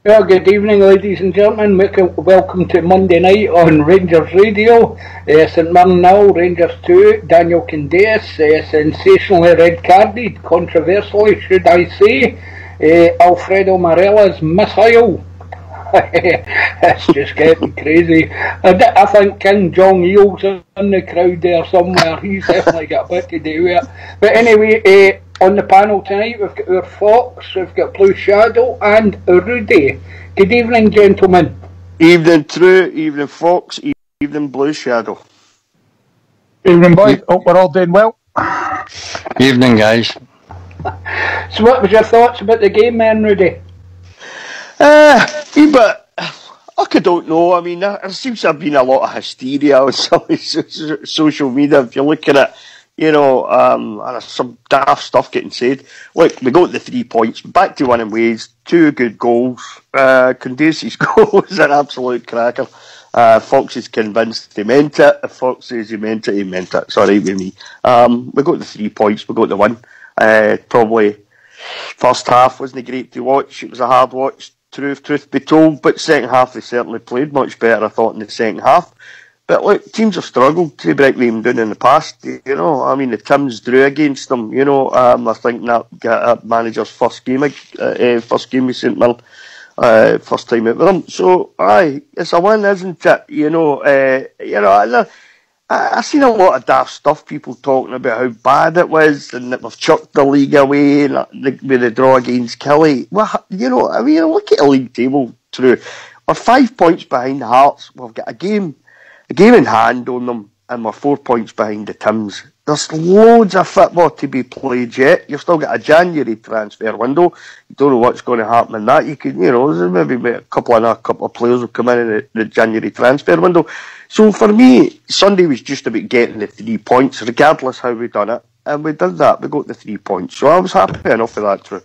Well, good evening, ladies and gentlemen. Welcome to Monday night on Rangers Radio. St Mirren 0, Rangers 2. Daniel Candeas, sensationally red carded, controversially, should I say. Alfredo Morella's missile. It's just getting crazy. I think King Jong-il's in the crowd there somewhere. He's definitely got a bit to do with it. But anyway, on the panel tonight we've got our Fox, we've got Blue Shadow and Rudy. Good evening, gentlemen. Evening True, evening Fox, evening Blue Shadow. Evening boys, hope we're all doing well. Evening guys. So what was your thoughts about the game then, Rudy? But I don't know. I mean, there seems to have been a lot of hysteria on some social media. If you're looking at, and some daft stuff getting said. Look, we got the 3 points, back to winning ways, 2 good goals. Candace's goal was an absolute cracker. Fox is convinced he meant it. If Fox says he meant it, he meant it. It's alright with me. We got the 3 points, we got the win. Probably first half wasn't great to watch. It was a hard watch. Truth be told, but second half they certainly played much better, I thought, in the second half. But look, teams have struggled to break them down in the past. I mean, the Tims drew against them. I think that manager's first game with St Mirren, first time out with them. So, it's a win, isn't it? I've seen a lot of daft stuff, people talking about how bad it was and that we've chucked the league away with the draw against Kelly. Well, look at the league table, True. We're 5 points behind the Hearts. We've got a game in hand on them, and we're 4 points behind the Tims. There's loads of football to be played yet. You've still got a January transfer window. You don't know what's going to happen in that. You could, there's maybe a couple of players will come in the January transfer window. So for me, Sunday was just about getting the 3 points, regardless how we done it. And we did that. We got the 3 points. So I was happy enough with that, True.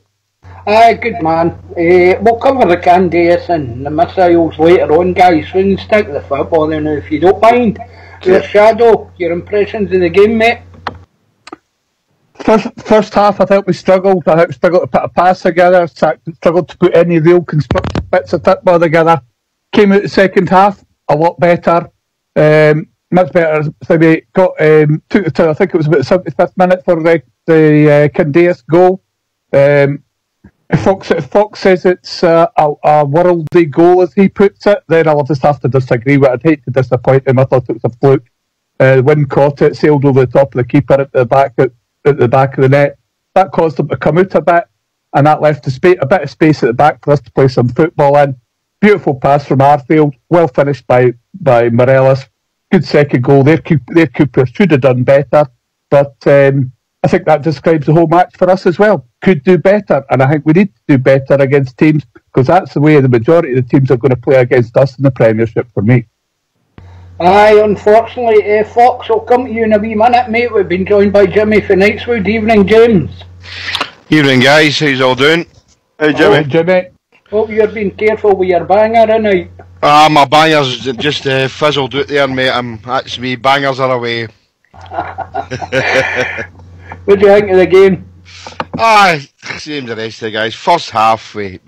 Good man. We'll cover the Candace and the missiles later on, guys. So we can stick to the football then, if you don't mind. Your Shadow, your impressions of the game, mate? First half, I thought we struggled. I thought we struggled to put a pass together, struggled to put any real constructive bits of football together. Came out the second half a lot better. Much better. So we got took it to, I think it was about the 75th minute for the Candace goal. If Fox says it's a worldly goal, as he puts it, then I'll just have to disagree with it. I'd hate to disappoint him. I thought it was a fluke. The wind caught it, sailed over the top of the keeper at the back of the net. That caused him to come out a bit, and that left a bit of space at the back for us to play some football in. Beautiful pass from Arfield, well finished by Morelos. Good second goal. Their keeper should have done better, but I think that describes the whole match for us as well. Could do better, and I think we need to do better against teams, because that's the way the majority of the teams are going to play against us in the Premiership for me. Aye, unfortunately, Fox, I'll come to you in a wee minute, mate. We've been joined by Jimmy from Knightswood. Evening, James. Evening guys, how's all doing? Hey Jimmy. Oh, Jimmy. Hope you're being careful with your banger tonight. My bangers just fizzled out there, mate. That's me, bangers are away. What do you think of the game? Same as the rest of the guys. First half we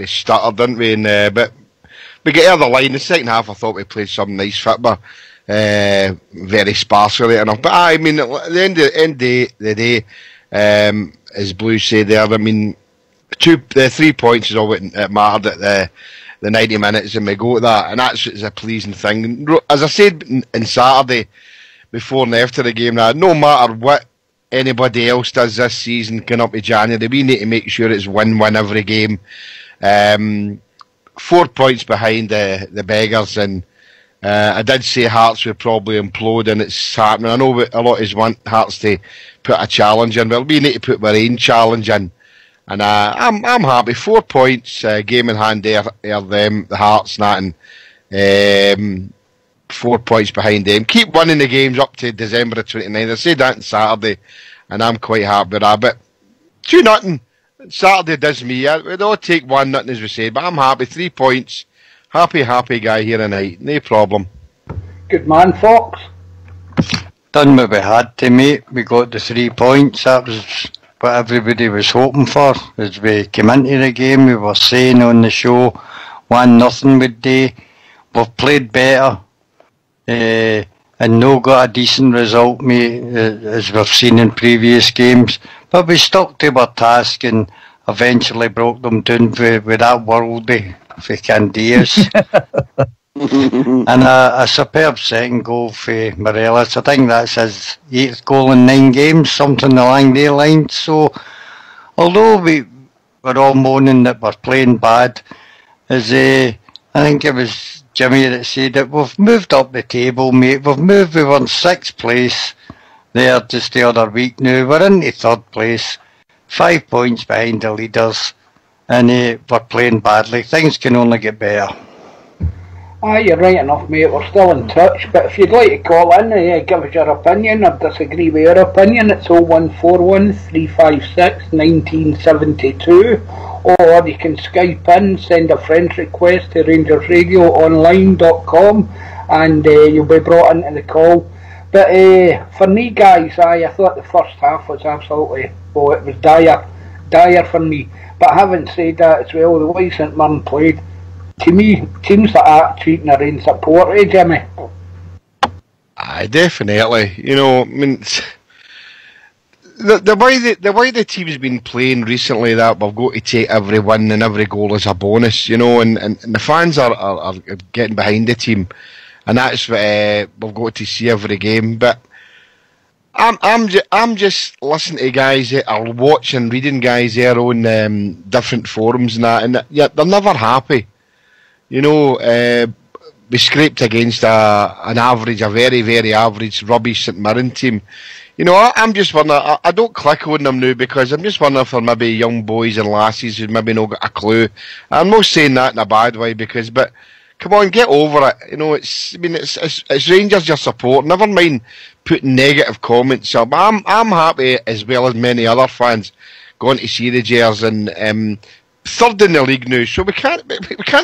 stuttered, didn't we? But we get out of the line. The second half I thought we played some nice football. Very sparsely enough. But I mean, at the end of the day, as Blue said there, I mean, 3 points is all that mattered at the 90 minutes, and we go to that, and that's a pleasing thing. As I said on Saturday, before and after the game, now, no matter what anybody else does this season coming up to January, we need to make sure it's win-win every game. 4 points behind the beggars, and I did say Hearts would probably implode, and it's happening. I know a lot of us want Hearts to put a challenge in, but we need to put our own challenge in. And I'm happy. 4 points, game in hand there them, the Hearts, and 4 points behind them. Keep winning the games up to December the 29th. I said that on Saturday, and I'm quite happy with that. But 2-0, Saturday does me. We'd all take 1-0 as we said, but I'm happy. 3 points. Happy guy here tonight. No problem. Good man, Fox. Done what we had to, mate. We got the 3 points. That was what everybody was hoping for. As we came into the game, we were saying on the show 1-0 would do. We've played better and no got a decent result, mate, as we've seen in previous games. But we stuck to our task and eventually broke them down with that worldie for Candias. And a superb second goal for Morelos. I think that's his 8th goal in 9 games, something along the lines. So, although we were all moaning that we're playing bad, I think it was Jimmy that said that we've moved up the table, mate. We were in 6th place there just the other week now. We're in the 3rd place, 5 points behind the leaders, and we're playing badly. Things can only get better. Aye, you're right enough, mate. We're still in touch, but if you'd like to call in and give us your opinion or disagree with your opinion, it's 0141 356 1972, or you can Skype in, send a friend request to rangersradioonline.com, and you'll be brought into the call. But for me, guys, I thought the first half was absolutely, it was dire for me. But having said that as well, the way St Mirren played, to me, teams that are treating their own support, Jimmy? Aye, definitely. You know, I mean, the way the team's been playing recently, that we've got to take every win and every goal as a bonus, you know, and the fans are getting behind the team, and that's what we've got to see every game. But I'm just listening to guys that are watching, reading guys there on different forums and that, and they're never happy. You know, we scraped against a very, very average, rubbish St Mirren team. You know, I'm just wondering, I don't click on them now because I'm just wondering for maybe young boys and lassies who maybe not got a clue. I'm not saying that in a bad way but come on, get over it. You know, it's Rangers you're supporting. Never mind putting negative comments up. I'm happy as well as many other fans going to see the Jers and 3rd in the league now, so we can't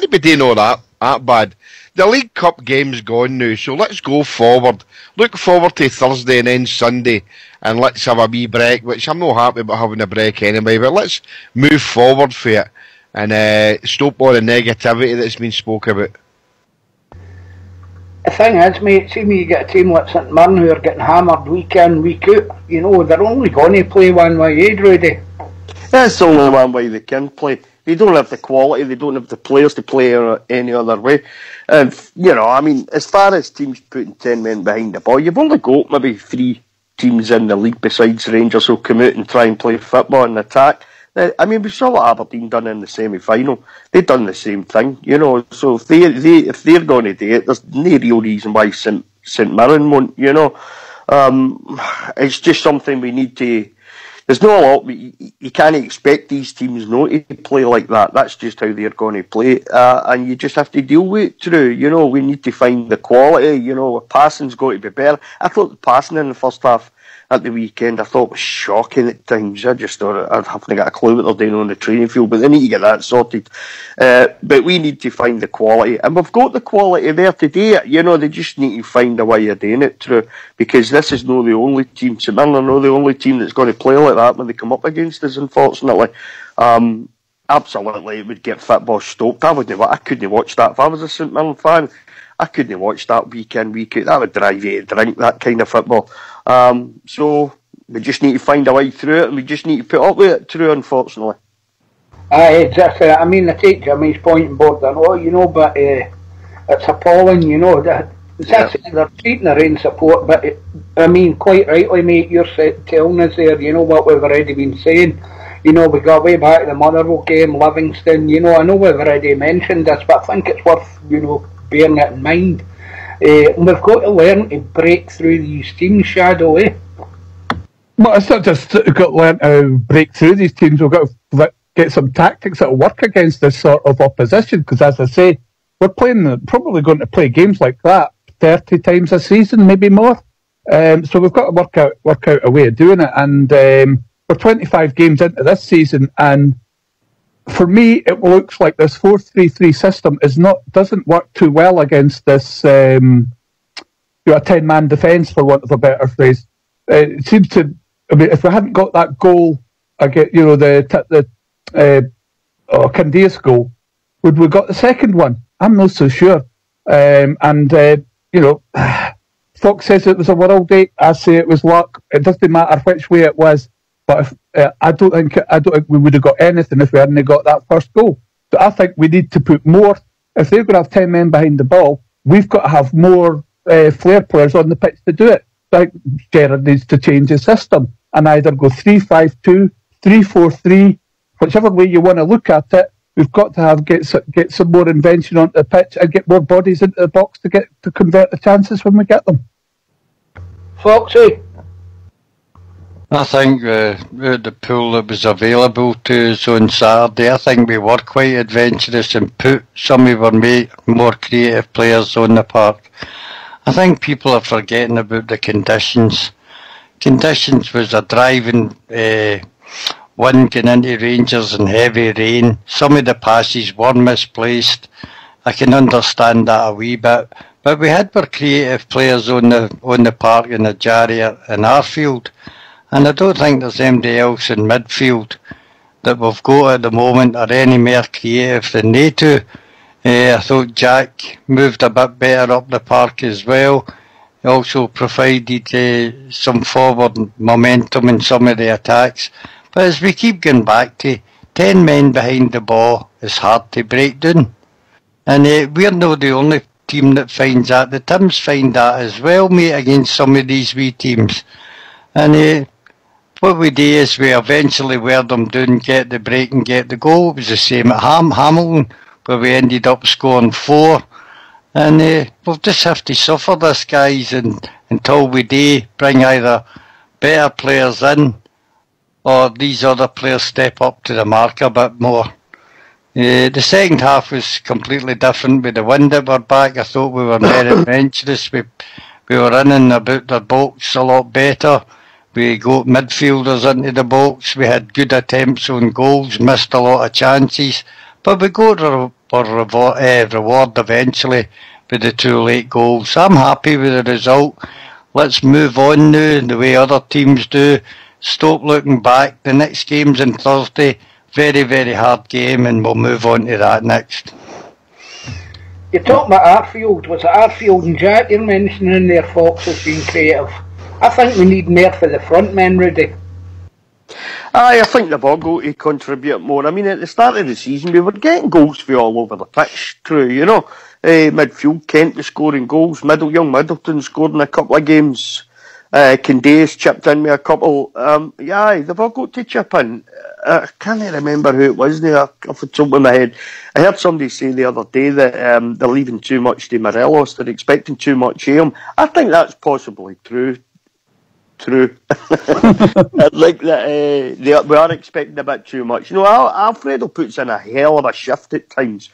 be doing all that bad. The League Cup game's gone now, so let's go forward. Look forward to Thursday and then Sunday, and let's have a wee break, which I'm not happy about having a break anyway, but let's move forward for it and stop all the negativity that's been spoke about. The thing is, mate, see me, you get a team like St Mirren who are getting hammered week in, week out. You know, they're only going to play one way, Rudy. That's the only one way they can play. They don't have the quality, they don't have the players to play any other way. And, you know, I mean, as far as teams putting 10 men behind the ball, you've only got maybe 3 teams in the league besides Rangers who'll come out and try and play football and attack. I mean, we saw what Aberdeen done in the semi-final. They've done the same thing, you know. So if they're going to do it, there's no real reason why St Mirren won't, you know. It's just something we need to... There's no lot. You can't expect these teams not to play like that. That's just how they're going to play, and you just have to deal with it through. You know, we need to find the quality. You know, passing's got to be better. I thought the passing in the first half at the weekend, I thought was shocking at times. I just thought I haven't got a clue what they're doing on the training field, but they need to get that sorted. But we need to find the quality, and we've got the quality there to do it. You know, they just need to find a way of doing it through, because this is not the only team. St Mirren are not the only team that's going to play like that when they come up against us, unfortunately. Absolutely, it would get football stoked. I couldn't watch that if I was a St Mirren fan. I couldn't watch that week in, week out. That would drive you to drink, that kind of football. So we just need to find a way through it, and we just need to put up with it through, unfortunately. Exactly. I mean, I take Jimmy's point on board and all, you know, but it's appalling, you know, that they're treating their own support, but I mean, quite rightly, mate, you're telling us there, you know, what we've already been saying. You know, we got way back to the Motherwell game, Livingston, you know, I know we've already mentioned this, but I think it's worth, you know, bearing it in mind. And we've got to learn to break through these teams, Shadow, eh? Well, it's not just got to learn to break through these teams, we've got to get some tactics that will work against this sort of opposition, because as I say, we're probably going to play games like that 30 times a season, maybe more. So we've got to work out a way of doing it, and we're 25 games into this season, and for me, it looks like this 4-3-3 system doesn't work too well against this a 10-man defence, for want of a better phrase. It seems to. I mean, if we hadn't got that goal again, you know, the Candias goal, would we got the second one? I'm not so sure. You know, Fox says it was a world day. I say it was luck. It doesn't matter which way it was. But I don't think we would have got anything if we hadn't got that first goal. So I think we need to put more. If they're going to have 10 men behind the ball, we've got to have more flair players on the pitch to do it. I think Gerrard needs to change his system and either go 3-5-2, 3-4-3, whichever way you want to look at it. We've got to get some more invention onto the pitch and get more bodies into the box to convert the chances when we get them. Foxy? I think the pool that was available to us on Saturday, I think we were quite adventurous and put some of our more creative players on the park. I think people are forgetting about the conditions. Conditions was a driving wind going into Rangers and heavy rain. Some of the passes were misplaced. I can understand that a wee bit. But we had our creative players on the park in the Jarry and Arfield. And I don't think there's anybody else in midfield that we've got at the moment are any more creative than they two. I thought Jack moved a bit better up the park as well. He also provided some forward momentum in some of the attacks. But as we keep going back to 10 men behind the ball is hard to break down. And we're not the only team that finds that. The Tims find that as well, mate, against some of these wee teams. And what we do is we eventually wear them down, get the break and get the goal. It was the same at Hamilton, where we ended up scoring 4. And we'll just have to suffer this, guys, until we do bring either better players in or these other players step up to the mark a bit more. The second half was completely different with the wind at our back. I thought we were very adventurous. We were in and about the box a lot better. We got midfielders into the box. We had good attempts on goals, missed a lot of chances. But we got our reward eventually with the 2 late goals. I'm happy with the result. Let's move on now the way other teams do. Stop looking back. The next game's on Thursday. Very, very hard game, and we'll move on to that next. You're talking about Arfield. Was it Arfield and Jack you're mentioning there, Fox, as being creative? I think we need more for the front men, Rudy. I think they've all got to contribute more. I mean, at the start of the season, we were getting goals for all over the pitch, Crew, you know. Midfield, Kent was scoring goals. Young Middleton scored in a couple of games. Candace chipped in with a couple. They've all got to chip in. I can't remember who it was there off the top of my head. I heard somebody say the other day that they're leaving too much to Morelos. They're expecting too much of him. I think that's possibly true. I think that we are expecting a bit too much. You know, Alfredo puts in a hell of a shift at times.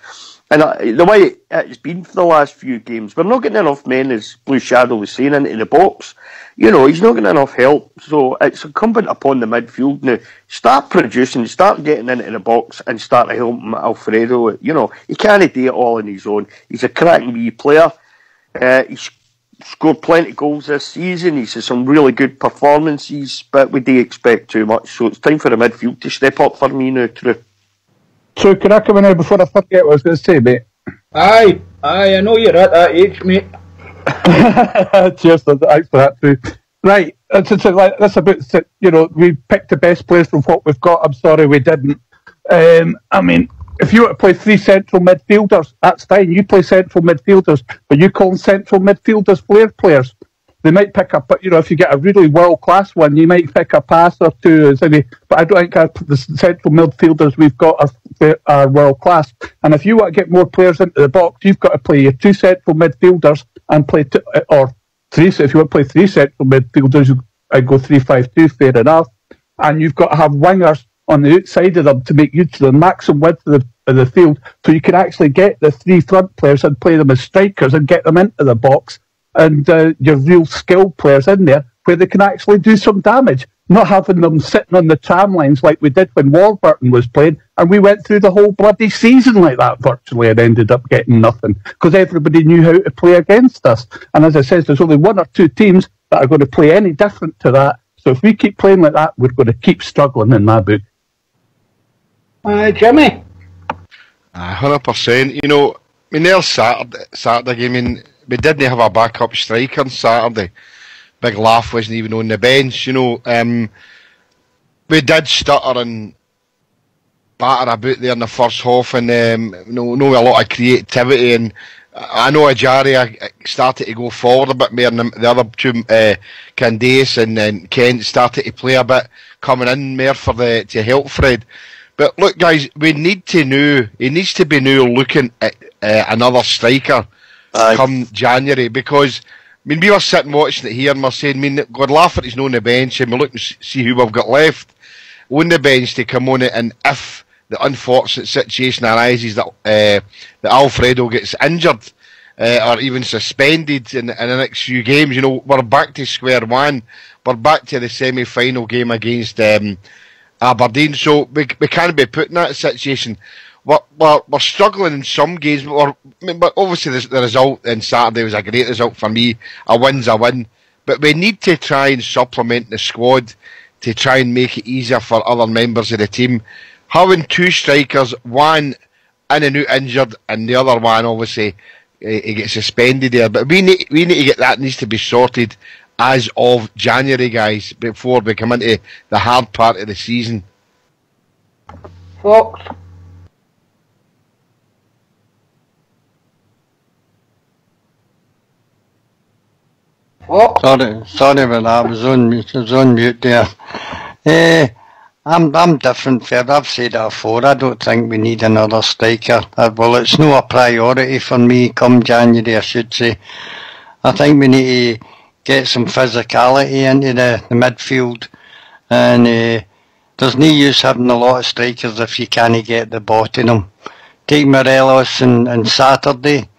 And the way it's been for the last few games, we're not getting enough men, as Blue Shadow was saying, into the box. You know, he's not getting enough help. So it's incumbent upon the midfield now. Start producing, start getting into the box and start helping Alfredo. You know, he can't do it all on his own. He's a cracking wee player. He's scored plenty of goals this season. He's had some really good performances, but we do expect too much. So it's time for the midfield to step up for me now, True. So can I come in now before I forget what I was going to say, mate? Aye, I know you're at that age, mate. Cheers, thanks for that too. Right, that's about, you know, we picked the best players from what we've got. I'm sorry we didn't. I mean, if you want to play 3 central midfielders, that's fine. You play central midfielders, but you call central midfielders flair players. They might pick up, you know, if you get a really world-class one, you might pick a pass or two. But I don't think the central midfielders we've got are world-class. And if you want to get more players into the box, you've got to play your 2 central midfielders and play or 3. So if you want to play 3 central midfielders, I go 3-5-2, fair enough. And you've got to have wingers on the outside of them to make use of the maximum width of the field, so you can actually get the 3 front players and play them as strikers and get them into the box. And your real skilled players in there where they can actually do some damage, not having them sitting on the tram lines like we did when Warburton was playing, and we went through the whole bloody season like that virtually and ended up getting nothing because everybody knew how to play against us. And as I said, there's only 1 or 2 teams that are going to play any different to that. So if we keep playing like that, we're going to keep struggling in my book. Jimmy? 100%. You know, I mean, there's Saturday game. I mean, we didn't have a backup striker on Saturday. Big Laugh wasn't even on the bench. You know, we did stutter and batter about there in the first half, and no a lot of creativity. And I know Ajaria started to go forward a bit more, and the other two, Candace and Kent, started to play a bit, coming in more to help Fred. But look, guys, we need to know. He needs to be now looking at another striker come January, because I mean, we were sitting watching it here and we're saying, I mean, God, Lafferty's not on the bench, and we look and see who we've got left on the bench to come on it. And if the unfortunate situation arises that Alfredo gets injured or even suspended in the next few games, you know, we're back to square one. We're back to the semi-final game against Aberdeen. So we can't be put in that situation. We're struggling in some games, but obviously the result on Saturday was a great result for me. A win's a win. But we need to try and supplement the squad to try and make it easier for other members of the team. Having two strikers, one in and out injured, and the other one obviously he gets suspended there. But we need to get that, needs to be sorted as of January, guys, before we come into the hard part of the season. Fox? Sorry about that. I was on mute there. I'm different, Fred. I've said it before. I don't think we need another striker. Well, it's not a priority for me come January, I should say. I think we need to get some physicality into the midfield, and there's no use having a lot of strikers if you can't get the ball to them. Take Morelos on Saturday.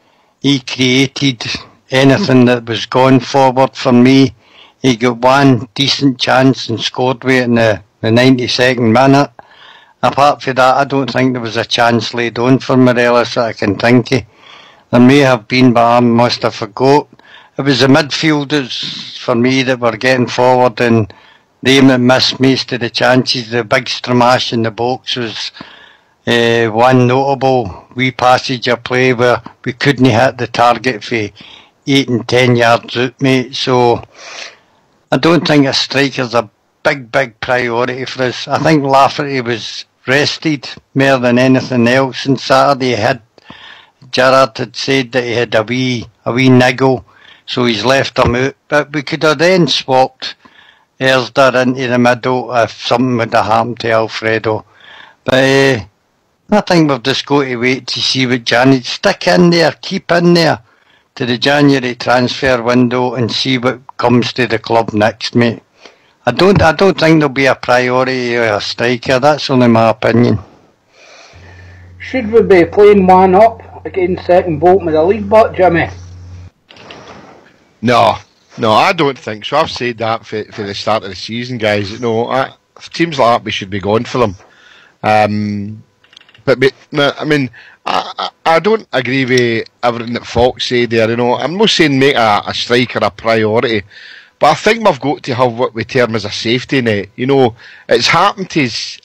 He created anything that was going forward for me. He got one decent chance and scored with it in the 92nd minute. Apart from that, I don't think there was a chance laid on for Morelos that I can think of. There may have been, but I must have forgot. It was the midfielders for me that were getting forward, and they missed most of the chances. The big stramash in the box was one notable wee passage of play where we couldn't hit the target for 8 and 10 yards out, mate. So I don't think a striker's a big priority for us. I think Lafferty was rested more than anything else on Saturday. Gerrard had said that he had a wee niggle, so he's left him out. But we could have then swapped Ersder into the middle if something would have happened to Alfredo. But I think we've just got to wait to see what January. Stick in there, keep in there to the January transfer window and see what comes to the club next, mate. I don't think there'll be a priority or a striker. That's only my opinion. Should we be playing one up against second bottom of the league, but Jimmy? No, I don't think so. I've said that for the start of the season, guys. No, teams like that, we should be going for them. But I mean, I don't agree with everything that Fox said there. You know, I'm not saying make a striker a priority, but I think we've got to have what we term as a safety net. You know, it's happened to us,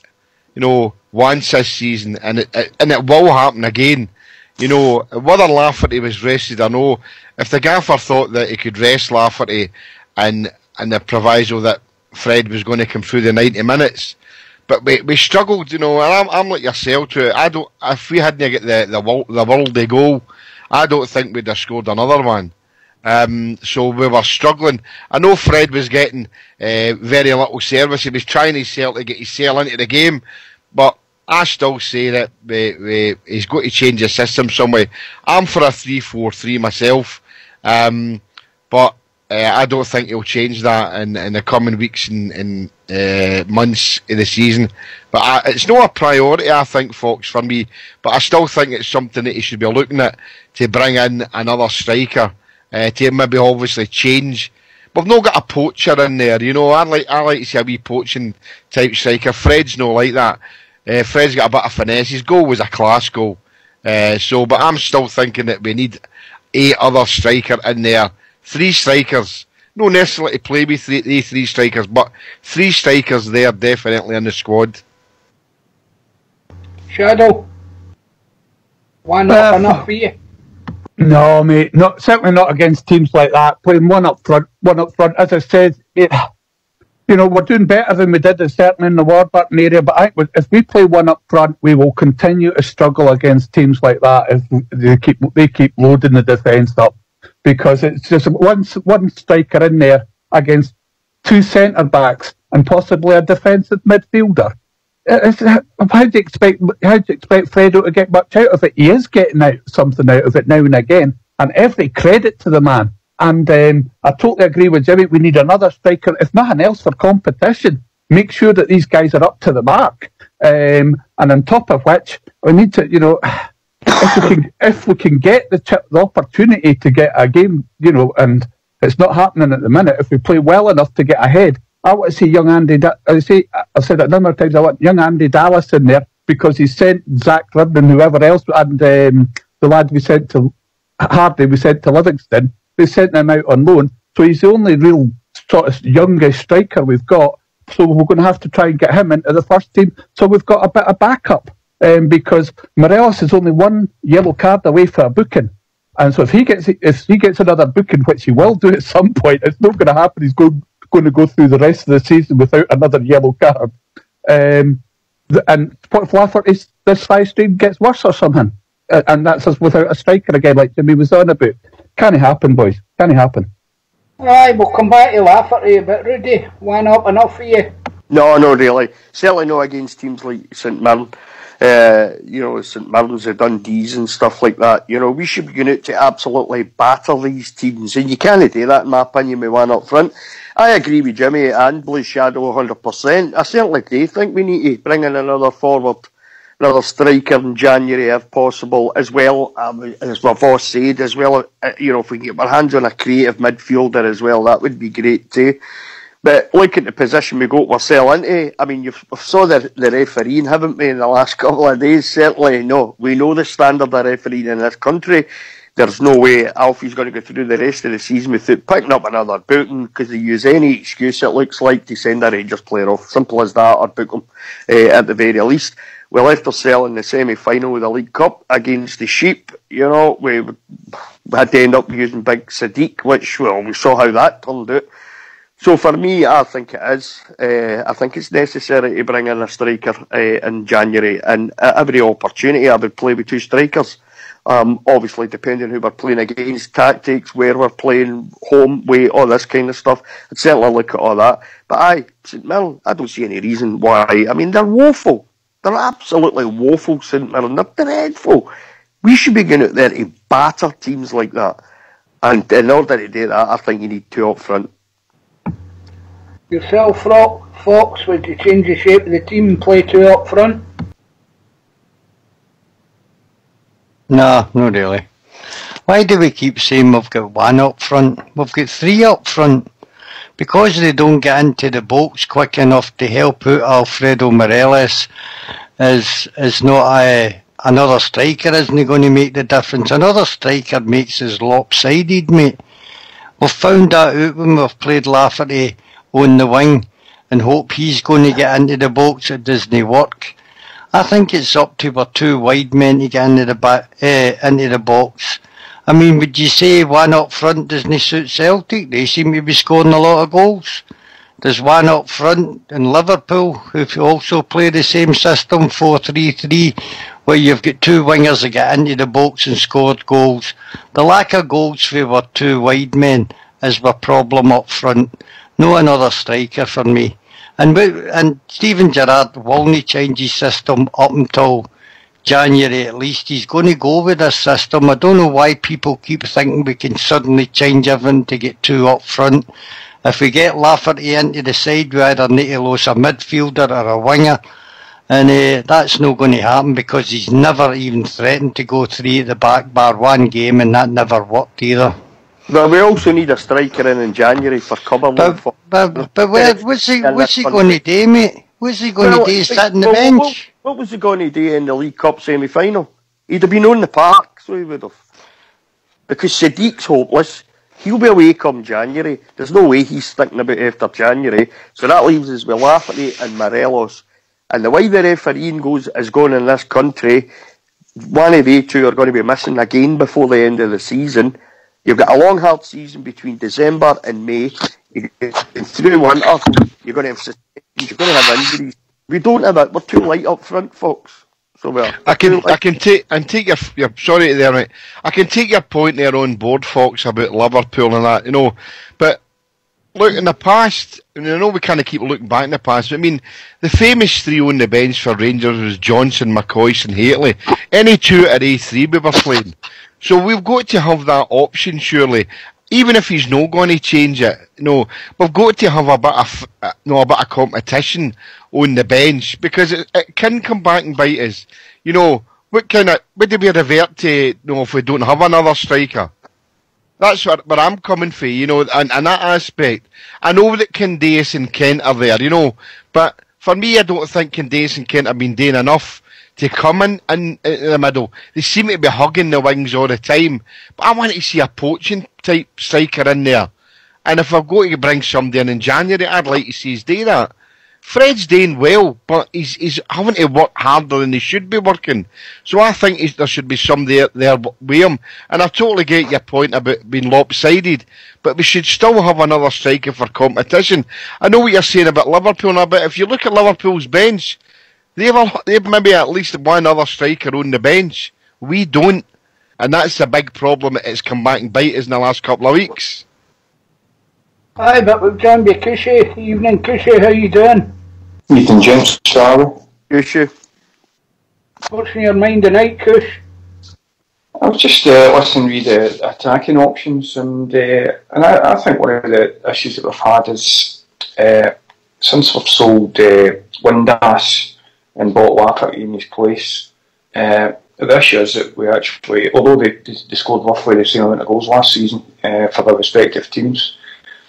you know, once this season, and it will happen again. You know, whether Lafferty was rested or no, if the gaffer thought that he could rest Lafferty and the proviso that Fred was going to come through the 90 minutes, but we struggled, you know, and I'm like yourself to it. If we hadn't get the worldly goal, I don't think we'd have scored another one. So we were struggling. I know Fred was getting very little service. He was trying his cell to get his cell into the game, but I still say that he's got to change the system some way. I'm for a 3-4-3 myself, but I don't think he'll change that in the coming weeks and months of the season. But it's not a priority, I think, Fox, for me. But I still think it's something that he should be looking at to bring in another striker to maybe obviously change. We've not got a poacher in there, you know. I like to see a wee poaching type striker. Fred's not like that. Fred's got a bit of finesse. His goal was a class goal. But I'm still thinking that we need a other striker in there. 3 strikers not necessarily to play with the three strikers, but three strikers there definitely in the squad. Shadow, why not enough for you? No, mate, certainly not against teams like that. Playing one up front. As I said, we're doing better than we did certainly in the Warburton area. But I think if we play one up front, we will continue to struggle against teams like that if they keep loading the defence up, because it's just one striker in there against two centre backs and possibly a defensive midfielder. How do you expect Fredo to get much out of it? He is getting something out of it now and again, and every credit to the man. And I totally agree with Jimmy. We need another striker, if nothing else, for competition. Make sure that these guys are up to the mark. And on top of which, we need to, if we can get the opportunity to get a game, and it's not happening at the minute. If we play well enough to get ahead, I want to see young Andy. I've said it a number of times. I want young Andy Dallas in there because he sent Zach Rudden and whoever else, and the lad we sent to Hardy, we sent to Livingston. They sent him out on loan, so he's the only real sort of youngest striker we've got. So we're going to have to try and get him into the first team. So we've got a bit of backup because Morelos is only one yellow card away for a booking, and so if he gets another booking, which he will do at some point, it's not going to happen. He's going to go through the rest of the season without another yellow card. And what Lafferty, this five stream gets worse or something. And that's us without a striker again, like Jimmy was on about. Can't happen, boys. Can't happen. Aye, we'll come back to Lafferty, but Rudy, why not enough for you? No, not really. Certainly not against teams like St Mirren. St Mirren's, the Dundees and stuff like that. We should be going out to absolutely batter these teams, and you can't do that, in my opinion, with one up front. I agree with Jimmy and Blue Shadow 100%. I certainly do think we need to bring in another forward, another striker in January if possible, as well, as we've all said, as well, if we can get our hands on a creative midfielder as well, that would be great too. But look at the position we got ourselves into. I mean, we've saw the refereeing, haven't we, in the last couple of days? Certainly, no. We know the standard of refereeing in this country. There's no way Alfie's going to go through the rest of the season without picking up another booking, because they use any excuse, it looks like, to send a Rangers player off. Simple as that, or book them at the very least. We left ourselves in the semi-final of the League Cup against the Sheep. We had to end up using Big Sadiq, which, we saw how that turned out. So for me, I think it is. I think it's necessary to bring in a striker in January, and at every opportunity I would play with two strikers. Obviously, depending on who we're playing against, tactics, where we're playing, home, way, all this kind of stuff. I'd certainly look at all that. But St Mirren, I don't see any reason why. I mean, they're woeful. They're absolutely woeful, St Mirren. They're dreadful. We should be going out there to batter teams like that. And in order to do that, I think you need two up front. Yourself, Fox, would you change the shape of the team and play two up front? No, not really. Why do we keep saying we've got one up front? We've got three up front. Because they don't get into the box quick enough to help out Alfredo Morelos, is not another striker isn't going to make the difference. Another striker makes us lopsided, mate. We've found that out when we've played Lafferty on the wing and hope he's going to get into the box. It doesn't work. I think it's up to our two wide men to get into the box. I mean, would you say one up front doesn't suit Celtic? They seem to be scoring a lot of goals. There's one up front in Liverpool who also play the same system, 4-3-3, where you've got two wingers that get into the box and scored goals. The lack of goals for our two wide men is our problem up front. No another striker for me. And Steven Gerrard will not change his system up until January at least. He's going to go with this system. I don't know why people keep thinking we can suddenly change everything to get two up front. If we get Lafferty into the side, we either need to lose a midfielder or a winger. And that's not going to happen because he's never even threatened to go three at the back bar one game, and that never worked either. But we also need a striker in January for cover. But what's he going to do, mate? What's he going to do? Sit on the bench? What was he going to do in the League Cup semi-final? He'd have been on the park, so he would have. Because Sadiq's hopeless. He'll be away come January. There's no way he's thinking about after January. So that leaves us with Lafferty and Morelos. And the way the refereeing is going in this country, one of the two are going to be missing again before the end of the season. You've got a long, hard season between December and May. Through winter, you're going to have suspensions, you're going to have injuries. We don't have it. We're too light up front, folks. So I can take your sorry there, mate. I can take your point there on board, Fox, about Liverpool and that, you know. But look, in the past, and I know we kind of keep looking back in the past, but I mean, the famous three on the bench for Rangers was Johnson, McCoy and Hateley. Any two at A3 we were playing. So we've got to have that option, surely. Even if he's not going to change it, we've got to have a bit of competition on the bench, because it can come back and bite us. What do we revert to? If we don't have another striker, that's where I'm coming from. And that aspect. I know that Candace and Kent are there, but for me, I don't think Candace and Kent have been doing enough to come in the middle. They seem to be hugging the wings all the time. But I want to see a poaching type striker in there. And if I've got to bring somebody in January, I'd like to see us do that. Fred's doing well, but he's having to work harder than he should be working. So I think there should be somebody there with him. And I totally get your point about being lopsided, but we should still have another striker for competition. I know what you're saying about Liverpool now, but if you look at Liverpool's bench, they've maybe at least one other striker on the bench. We don't. And that's the big problem. It's come back and bite us in the last couple of weeks. Aye, but we've joined by Cushy. Evening, Cushy, how you doing? Ethan James, Charlie. Cushy. What's in your mind tonight, Cush? I was just listening to the attacking options, and I think one of the issues that we've had is since we've sold Windass and bought Lafferty in his place, the issue is that we actually, although they scored roughly the same amount of goals last season for their respective teams,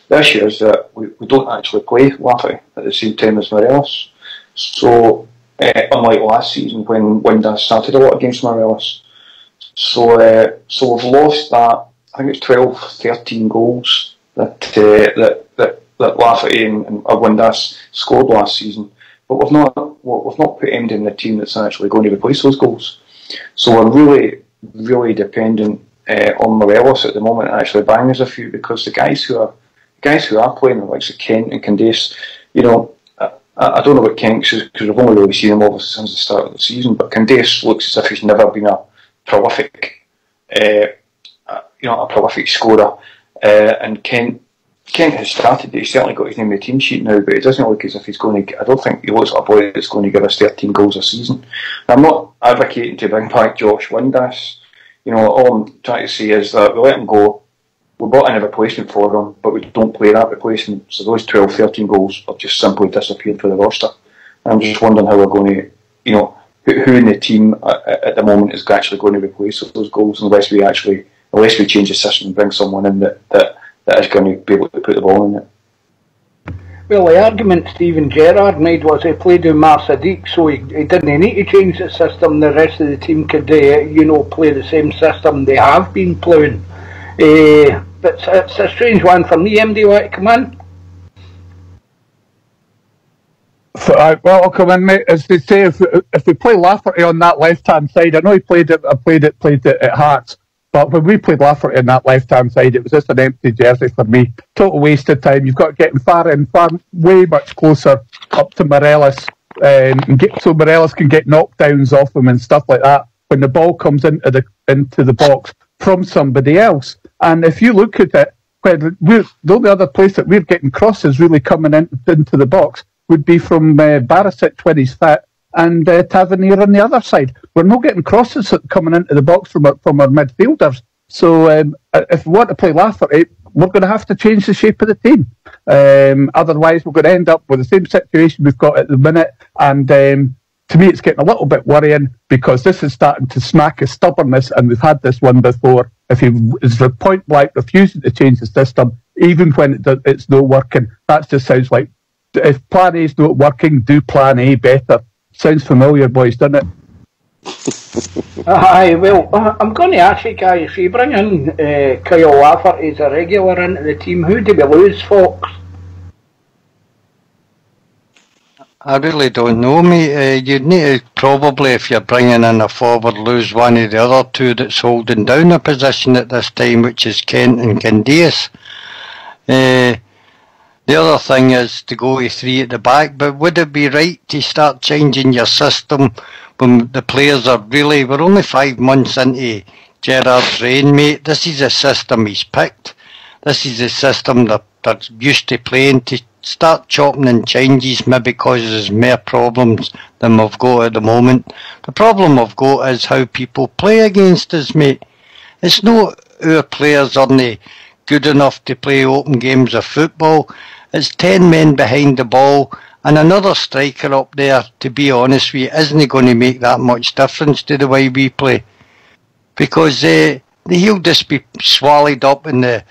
the issue is that we don't actually play Lafferty at the same time as Morelos. So, unlike last season when Windass started a lot against Morelos. So we've lost that, I think it's 12, 13 goals that Lafferty and Windass scored last season. But we've not put anybody in the team that's actually going to replace those goals. So we're really, really dependent on Morelos at the moment to actually bang us a few, because the guys who are playing, the likes of Kent and Candace, I don't know what Kent is, because we've only really seen him obviously since the start of the season, but Candace looks as if he's never been a prolific scorer, and Kent has started. He's certainly got his name in the team sheet now, but it doesn't look as if he's going to. I don't think he looks like a boy that's going to give us 13 goals a season. I'm not advocating to bring back Josh Windass. All I'm trying to say is that we let him go. We bought in a replacement for him, but we don't play that replacement. So those 12, 13 goals have just simply disappeared from the roster. I'm just wondering how we're going to, who in the team at the moment is actually going to replace those goals, unless we change the system and bring someone in that is going to be able to put the ball in it. Well, the argument Steven Gerrard made was he played with Mar Sadiq, so he didn't need to change the system. The rest of the team could, play the same system they have been playing. But it's a strange one for me. Do you want to come in? Well, I'll come in, mate. As they say, if we play Lafferty on that left-hand side, I know he played it at Hearts, but when we played Lafferty on that left-hand side, it was just an empty jersey for me. Total waste of time. You've got to get him way much closer up to Morelos, so Morelos can get knockdowns off him and stuff like that when the ball comes into the box from somebody else. And if you look at it, the only other place that we're getting crosses really coming into the box would be from Barisic when he's fit, and Tavernier on the other side. We're not getting crosses coming into the box from our midfielders. So if we want to play Lafferty, we're going to have to change the shape of the team. Otherwise, we're going to end up with the same situation we've got at the minute. And to me, it's getting a little bit worrying, because this is starting to smack of stubbornness, and we've had this one before. If he is point blank refusing to change the system, even when it's not working, that just sounds like, if plan A is not working, do plan A better. Sounds familiar, boys, doesn't it? Aye, well, I'm going to ask you guys, if you bring in Kyle Lafferty as a regular into the team, who do we lose, Fox? I really don't know, mate. You'd need to probably, if you're bringing in a forward, lose one of the other two that's holding down a position at this time, which is Kent and Candias. The other thing is to go to three at the back, but would it be right to start changing your system when the players are really... We're only 5 months into Gerrard's reign, mate. This is a system he's picked. This is a system that's used to playing. To start chopping and changes maybe causes more problems than we've got at the moment. The problem we've got is how people play against us, mate. It's not our players aren't good enough to play open games of football. It's 10 men behind the ball and another striker up there, to be honest with you, isn't going to make that much difference to the way we play. Because he'll just be swallowed up in the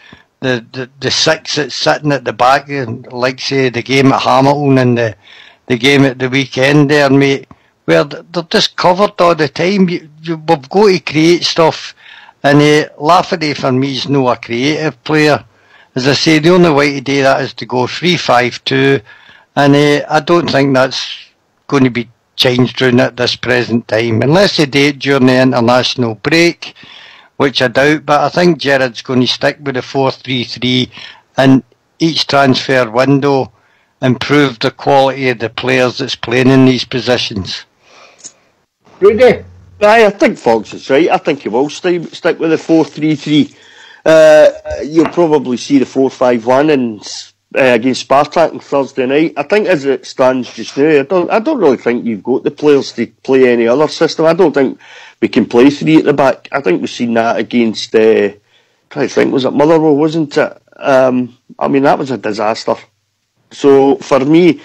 six that's sitting at the back, like say the game at Hamilton and the game at the weekend there, mate, where they're just covered all the time. We've got to create stuff, and Lafferty for me is not a creative player. As I say, the only way to do that is to go 3-5-2, and I don't think that's going to be changed during at this present time, unless they do it during the international break, which I doubt, but I think Gerrard's going to stick with the 4-3-3 and each transfer window improve the quality of the players that's playing in these positions. Rudy? Aye, I think Fox is right. I think he will stick with the 4-3-3. You'll probably see the 4-5-1 against Spartak on Thursday night. I think as it stands just now, I don't really think you've got the players to play any other system. I don't think we can play three at the back. I think we've seen that against, I think, was it Motherwell, wasn't it? I mean, that was a disaster. So, for me,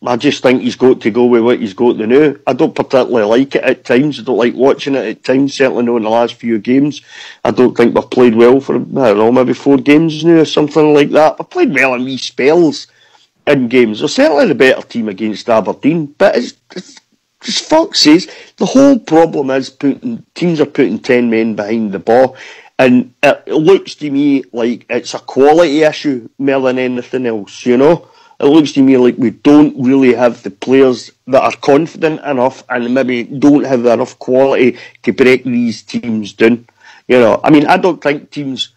I just think he's got to go with what he's got to do. I don't particularly like it at times. I don't like watching it at times, certainly not in the last few games. I don't think we've played well for, I don't know, maybe 4 games now or something like that. We've played well in wee spells in games. We're certainly the better team against Aberdeen, but it's as Fox says, the whole problem is teams are putting 10 men behind the ball, and it looks to me like it's a quality issue more than anything else, you know? It looks to me like we don't really have the players that are confident enough and maybe don't have enough quality to break these teams down. You know, I mean, I don't think teams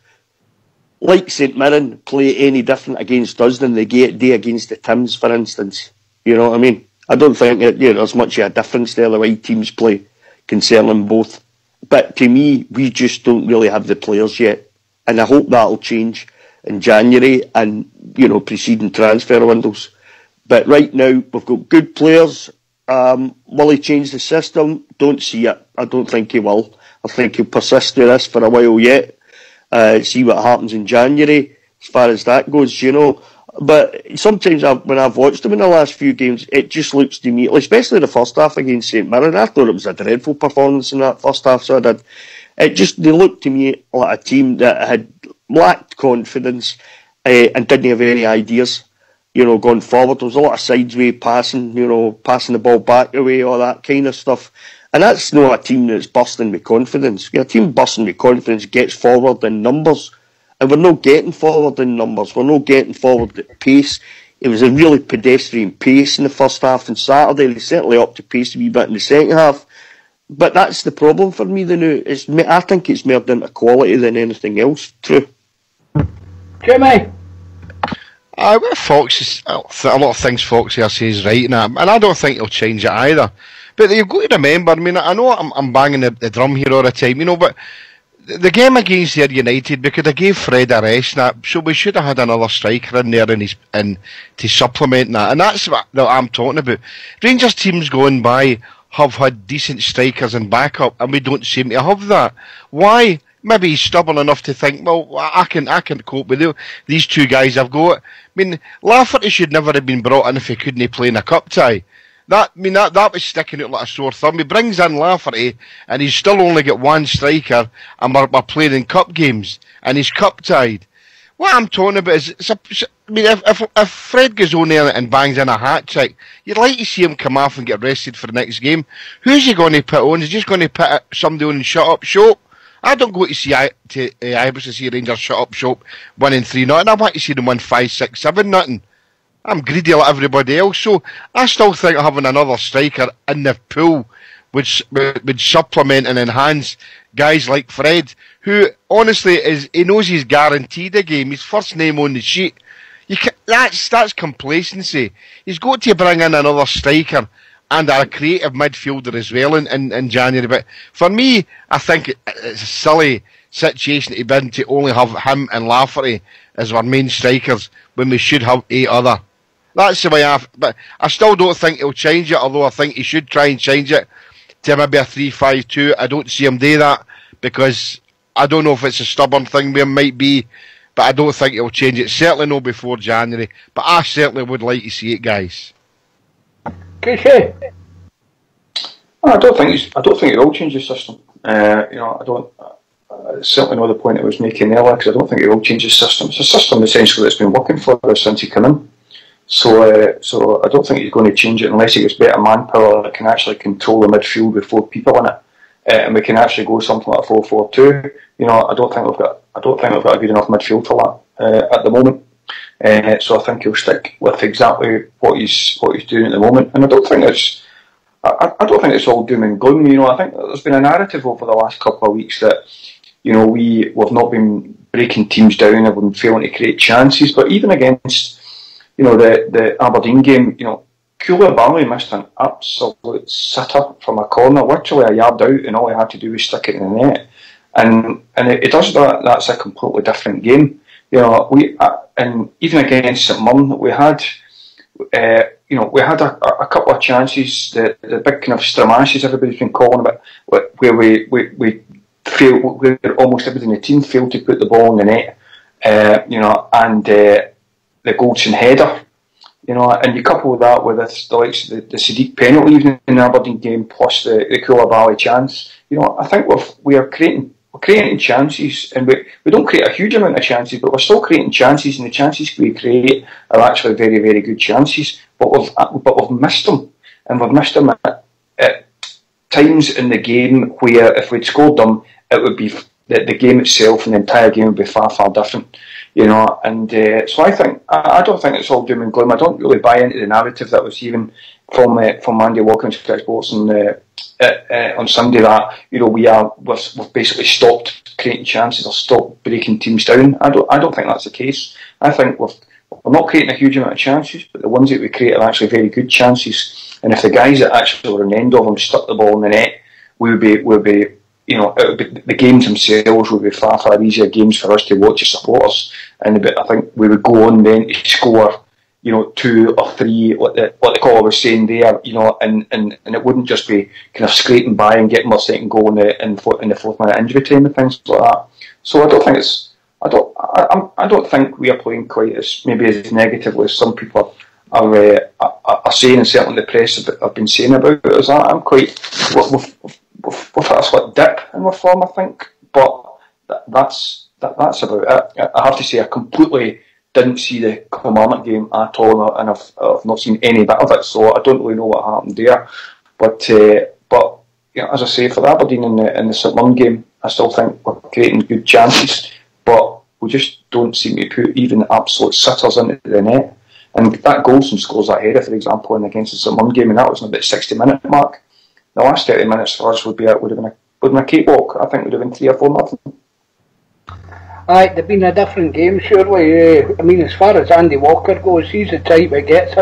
like St Mirren play any different against us than they do against the Tims, for instance. You know what I mean? I don't think there's much of a difference there the way teams play concerning both. But to me, we just don't really have the players yet. And I hope that'll change in January and, you know, preceding transfer windows. But right now, we've got good players. Will he change the system? Don't see it. I don't think he will. I think he'll persist with this for a while yet. See what happens in January as far as that goes, you know. But sometimes when I've watched him in the last few games, it just looks to me, especially the first half against St Mirren, I thought it was a dreadful performance in that first half, so I did. They looked to me like a team that had lacked confidence and didn't have any ideas, you know, going forward. There was a lot of sideway passing, you know, passing the ball back away, all that kind of stuff. And that's not a team that's bursting with confidence. A team bursting with confidence gets forward in numbers. And we're not getting forward in numbers. We're not getting forward at pace. It was a really pedestrian pace in the first half on Saturday. They certainly upped the pace a wee bit in the second half. But that's the problem for me, I think it's more down to quality than anything else. True. Jimmy? With Fox, a lot of things Fox here says right, and I don't think he'll change it either. But you've got to remember, I mean, I know I'm banging the drum here all the time, you know, but the game against their United, because they gave Fred a rest, so we should have had another striker in there and to supplement that. And that's what I'm talking about. Rangers teams going by have had decent strikers and backup, and we don't seem to have that. Why? Maybe he's stubborn enough to think, well, I can cope with these two guys I've got. I mean, Lafferty should never have been brought in if he couldn't play in a cup tie. That was sticking out like a sore thumb. He brings in Lafferty, and he's still only got one striker, and we're playing in cup games, and he's cup tied. What I'm talking about is, I mean, if Fred goes on there and bangs in a hat trick, you'd like to see him come off and get rested for the next game. Who's he going to put on? Is he just going to put somebody on and shut up shop? I don't go to see Ibis to see Rangers shut up shop 1-3 nothing. I want to see them win 5-6-7 nothing. I'm greedy like everybody else, so I still think having another striker in the pool would supplement and enhance guys like Fred, who honestly he knows he's guaranteed a game. His first name on the sheet. That's complacency. He's got to bring in another striker and a creative midfielder as well in January. But for me, I think it's a silly situation to be in to only have him and Lafferty as our main strikers when we should have 8 other. That's the way but I still don't think he'll change it, although I think he should try and change it to maybe a 3-5-2. I don't see him do that because I don't know if it's a stubborn thing where it might be, but I don't think he'll change it. Certainly not before January, but I certainly would like to see it, guys. Kishy? I don't think it will change the system. Certainly not the point I was making earlier, because I don't think it will change the system. It's a system essentially that's been working for us since he came in. So I don't think he's going to change it unless he gets better manpower that can actually control the midfield with 4 people in it, and we can actually go something like a 4-4-2. I don't think we've got a good enough midfield for that at the moment. So I think he'll stick with exactly what he's doing at the moment, and I don't think it's all doom and gloom. I think there's been a narrative over the last couple of weeks that we've not been breaking teams down and we've been failing to create chances, but even against the Aberdeen game, Koulibaly missed an absolute sitter from a corner, literally a yard out, and all he had to do was stick it in the net. And it does that. That's a completely different game. And even against St Mirren, we had a couple of chances, the big kind of stramashes everybody's been calling about, where we failed, where almost everybody in the team failed to put the ball in the net, and the Goldson header, and you couple that with the likes of the Sadiq penalty even in the Aberdeen game, plus the Koulibaly chance. I think we're creating chances, and we don't create a huge amount of chances, but we're still creating chances, and the chances we create are actually very, very good chances. But we've missed them, and we've missed them at times in the game where if we'd scored them, it would be the game itself and the entire game would be far, far different. And so I don't think it's all doom and gloom. I don't really buy into the narrative that was even from Andy Walker and Sky Sports on Sunday that we've basically stopped creating chances or stopped breaking teams down. I don't think that's the case. I think we're not creating a huge amount of chances, but the ones that we create are actually very good chances. And if the guys that actually were on the end of them stuck the ball in the net, the games themselves would be far, far easier games for us to watch as supporters. And I think we would go on then to score, 2 or 3, what the caller was saying there, and it wouldn't just be kind of scraping by and getting our second goal in the 4th minute injury time and things like that. So I don't think we are playing quite as negatively as some people are saying, and certainly the press have been saying about it. As I'm quite. We've had a slight dip in our form, I think, but that's about it. I have to say I completely didn't see the Kilmarnock game at all, and I've not seen any bit of it, so I don't really know what happened there. But as I say, for the Aberdeen in the St Mirren game, I still think we're creating good chances, but we just don't seem to put even absolute sitters into the net. And that Goldson scores that header, for example, against the St Mirren game, and that was in about 60-minute mark. The last 30 minutes for us would have been a cakewalk. I think would have been 3 or 4 nothing. Aye, it'd been a different game, surely. I mean, as far as Andy Walker goes, he's the type that gets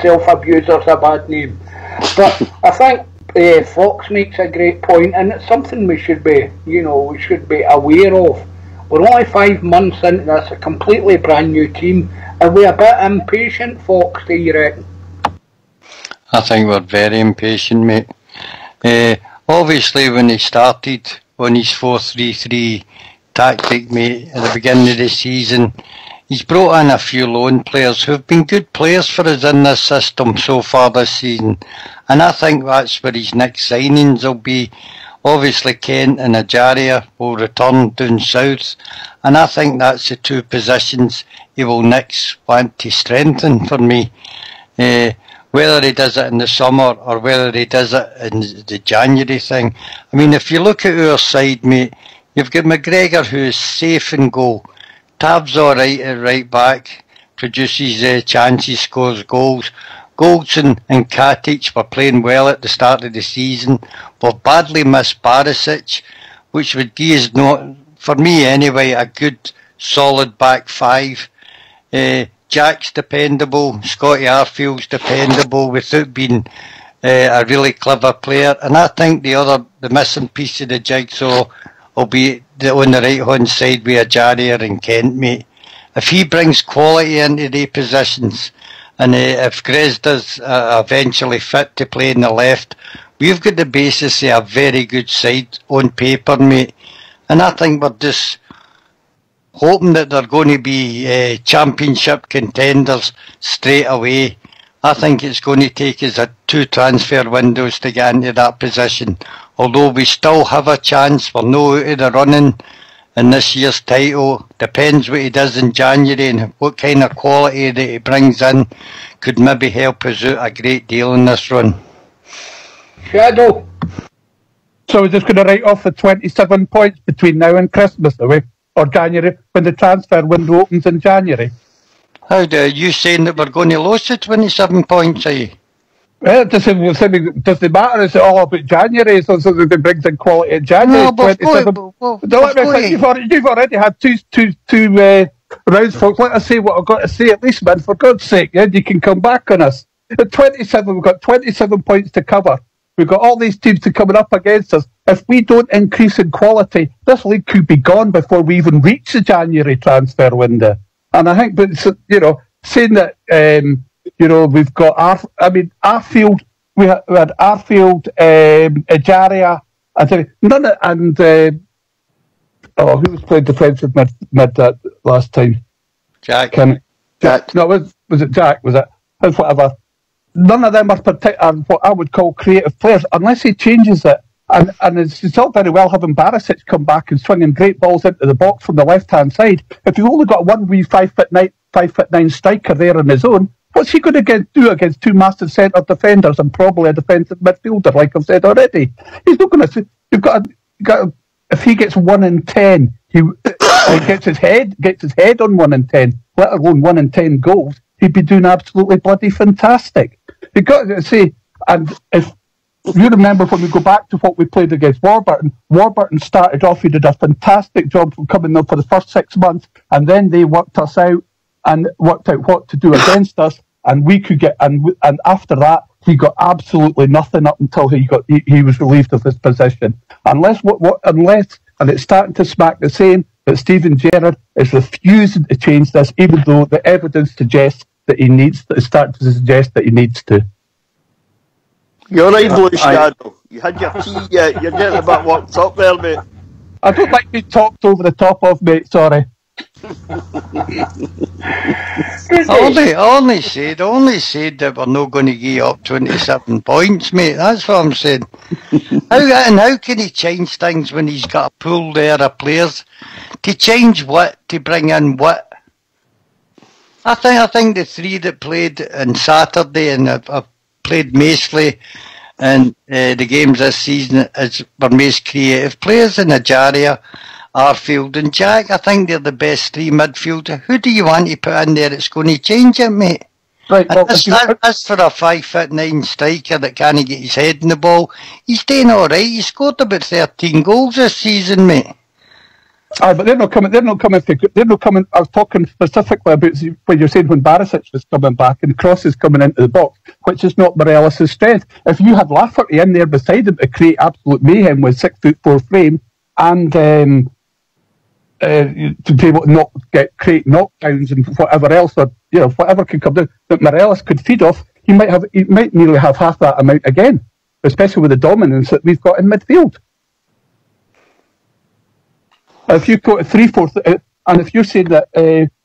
self-abusers a bad name. But I think Fox makes a great point, and it's something we should be aware of. We're only 5 months into this, a completely brand new team, and we're a bit impatient, Fox, do you reckon? I think we're very impatient, mate. Obviously, when he started on his 4-3-3 tactic, mate, at the beginning of the season, he's brought in a few loan players who've been good players for us in this system so far this season, and I think that's where his next signings will be. Obviously, Kent and Ajaria will return down south, and I think that's the two positions he will next want to strengthen for me. Whether he does it in the summer or whether he does it in the January thing. I mean, if you look at our side, mate, you've got McGregor, who is safe in goal. Tab's all right at right back, produces chances, scores goals. Goldson and Katic were playing well at the start of the season, but badly missed Barisic, which would give us, not, for me anyway, a good solid back five. Jack's dependable, Scotty Arfield's dependable without being a really clever player, and I think the missing piece of the jigsaw will be on the right hand side with Ajaria and Kent, mate. If he brings quality into the positions, and if Grezda's eventually fit to play in the left, we've got the basis of a very good side on paper, mate. And I think we're just hoping that they're going to be championship contenders straight away. I think it's going to take us 2 transfer windows to get into that position. Although we still have a chance, we're no out of the running in this year's title. Depends what he does in January and what kind of quality that he brings in could maybe help us out a great deal in this run. Shadow. So we're just going to write off the 27 points between now and Christmas, are we? Or January, when the transfer window opens in January. How do you saying that we're going to lose the 27 points, are you? Well, does it matter? Is it all about January? So it brings in quality in January. No, but 27. You've already had two rounds, folks. Let us say what I've got to say at least, man. For God's sake, yeah, you can come back on us. At 27, we've got 27 points to cover. We've got all these teams coming up against us. If we don't increase in quality, this league could be gone before we even reach the January transfer window. And I think, but saying that, we've got Arfield. We had Arfield, Ajaria, who was playing defensive mid that last time? Jack. Jack. No, was it Jack? Was it? Whatever. None of them are what I would call creative players, unless he changes it. And it's all very well having Barisic come back and swinging great balls into the box from the left-hand side. If you've only got one wee 5'9" striker there on his own, what's he going to do against two massive centre defenders and probably a defensive midfielder, like I've said already? He's not going to. You've got if he gets 1 in 10, he gets his head on 1 in 10, let alone 1 in 10 goals. He'd be doing absolutely bloody fantastic. You've got to say, and if you remember when we go back to what we played against Warburton started off, he did a fantastic job from coming up for the first 6 months, and then they worked us out and worked out what to do against us, and we could get, and after that, he got absolutely nothing up until he was relieved of his position. Unless, and it's starting to smack the same, that Steven Gerrard is refusing to change this, even though the evidence suggests that it's starting to suggest that he needs to. You're right, Blue Shadow. You had your tea yet. You're getting a bit worked up there, mate. I don't like being talked over the top of, mate, sorry. I only said that we're not going to give up 27 points, mate. That's what I'm saying. How can he change things when he's got a pool there of players? To change what? To bring in what? I think the three that played on Saturday and have played mostly in the games this season were most creative players in Ajaria, Arfield and Jack. I think they're the best three midfielders. Who do you want to put in there that's going to change it, mate? Right, well, as for a 5'9" striker that can't get his head in the ball, he's doing all right. He scored about 13 goals this season, mate. But they're not coming. I was talking specifically about when you're saying when Barisic was coming back and Cross is coming into the box, which is not Morelos' strength. If you had Lafferty in there beside him to create absolute mayhem with 6'4" frame and to be able to create knockdowns and whatever else, or whatever could come down that Morelos could feed off, he might nearly have half that amount again, especially with the dominance that we've got in midfield. If you go to 3-4, and if you're saying that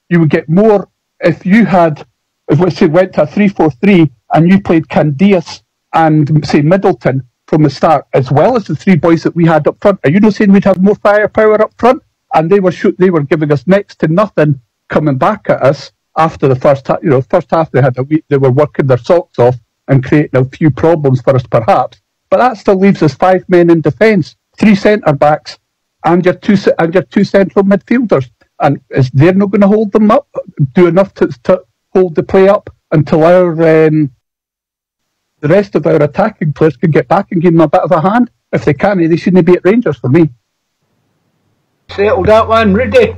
you would get more if you had, if let's say went to a 3-4-3 and you played Candias and say Middleton from the start, as well as the three boys that we had up front. Are you not saying we'd have more firepower up front? And they were giving us next to nothing coming back at us after the first half. First half they were working their socks off and creating a few problems for us, perhaps. But that still leaves us 5 men in defence, 3 centre backs, and your two central midfielders. And is they're not going to hold them up, do enough to hold the play up until the rest of our attacking players can get back and give them a bit of a hand? If they can't, they shouldn't be at Rangers for me. Settle that one, Rudy.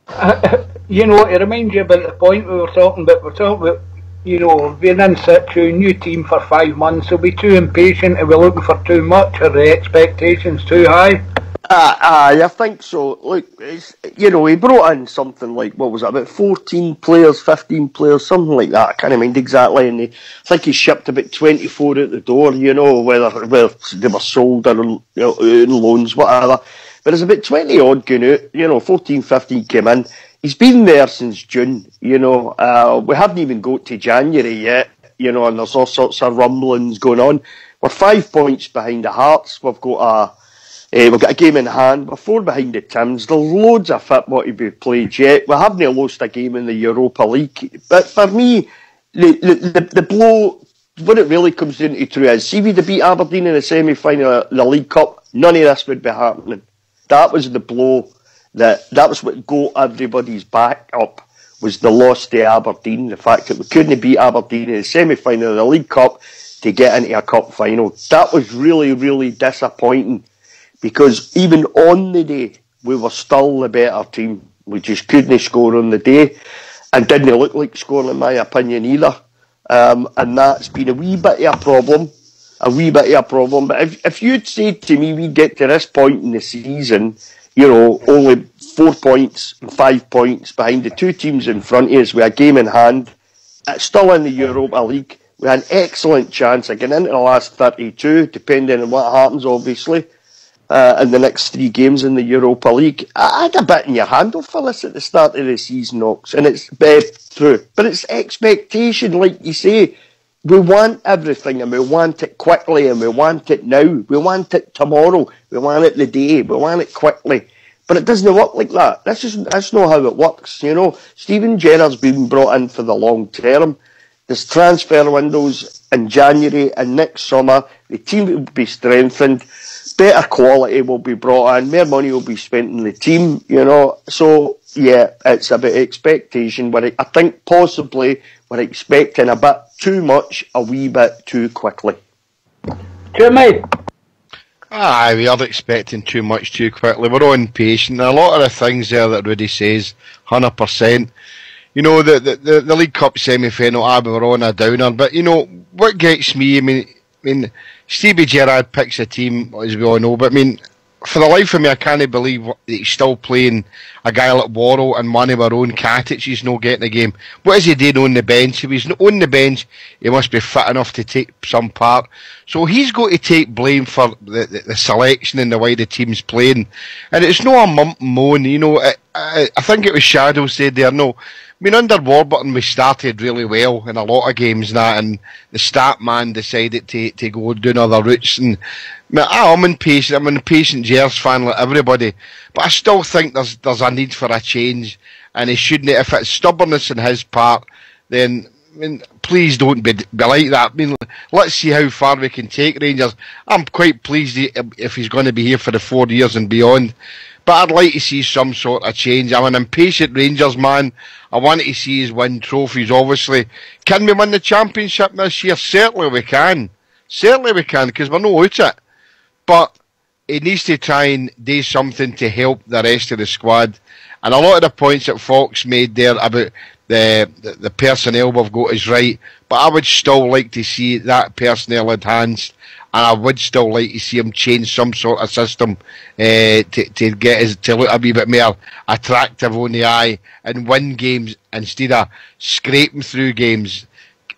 To remind you about the point we were talking about, being in situ, new team for 5 months, we'll be too impatient and we're looking for too much, or the expectations too high. I think so. Look, he brought in something like, what was it, about 14 players, 15 players, something like that. I can't mind exactly. And I think he shipped about 24 out the door, whether they were sold or on loans, whatever. But there's about 20 odd going out, 14, 15 came in. He's been there since June, we haven't even got to January yet, and there's all sorts of rumblings going on. We're 5 points behind the Hearts. We've got a game in hand. We're 4 behind the Tims. There's loads of football to be played yet. We haven't lost a game in the Europa League. But for me, the blow, what it really comes down to true is, see, we'd have beat Aberdeen in the semi-final of the League Cup, none of this would be happening. That was the blow. That was what got everybody's back up, was the loss to Aberdeen. The fact that we couldn't beat Aberdeen in the semi-final of the League Cup to get into a cup final. That was really, really disappointing. Because even on the day, we were still the better team. We just couldn't score on the day. And didn't look like scoring, in my opinion, either. And that's been a wee bit of a problem. But if you'd said to me we'd get to this point in the season, only 4 points and 5 points behind the two teams in front of us with a game in hand, it's still in the Europa League. We had an excellent chance of getting into the last 32, depending on what happens, obviously. In the next 3 games in the Europa League. I had a bit in your handle for this at the start of the season, Ox, and it's true. But it's expectation, like you say. We want everything, and we want it quickly, and we want it now. We want it tomorrow. We want it the day. We want it quickly. But it doesn't work like that. That's not how it works, Steven Gerrard's been brought in for the long term. There's transfer windows in January and next summer. The team will be strengthened. Better quality will be brought in, more money will be spent in the team, So, yeah, it's about expectation. But I think possibly we're expecting a bit too much, a wee bit too quickly. Jimmy? Aye, we are expecting too much too quickly. We're all impatient. A lot of the things there that Rudy says, 100%. The League Cup semi-final, we were on a downer. But, what gets me, I mean, Stevie Gerrard picks a team, as we all know, but for the life of me, I can't believe that he's still playing a guy like Worrell and one of our own Katic. He's not getting a game. What is he doing on the bench? If he's not on the bench, he must be fit enough to take some part. So he's got to take blame for the selection and the way the team's playing. And it's not a mump and moan, I think it was Shadow said there, no. Under Warburton, we started really well in a lot of games and the stat man decided to go down other routes. And I'm impatient. I'm an impatient Gers fan like everybody. But I still think there's a need for a change. And he shouldn't, if it's stubbornness on his part, then please don't be like that. Let's see how far we can take Rangers. I'm quite pleased if he's going to be here for the 4 years and beyond. But I'd like to see some sort of change. I'm an impatient Rangers man. I want to see us win trophies, obviously. Can we win the championship this year? Certainly we can. Because we're not out it. But he needs to try and do something to help the rest of the squad. And a lot of the points that Fox made there about the personnel we've got is right. But I would still like to see that personnel enhanced. And I would still like to see him change some sort of system to get us to look a wee bit more attractive on the eye and win games instead of scraping through games.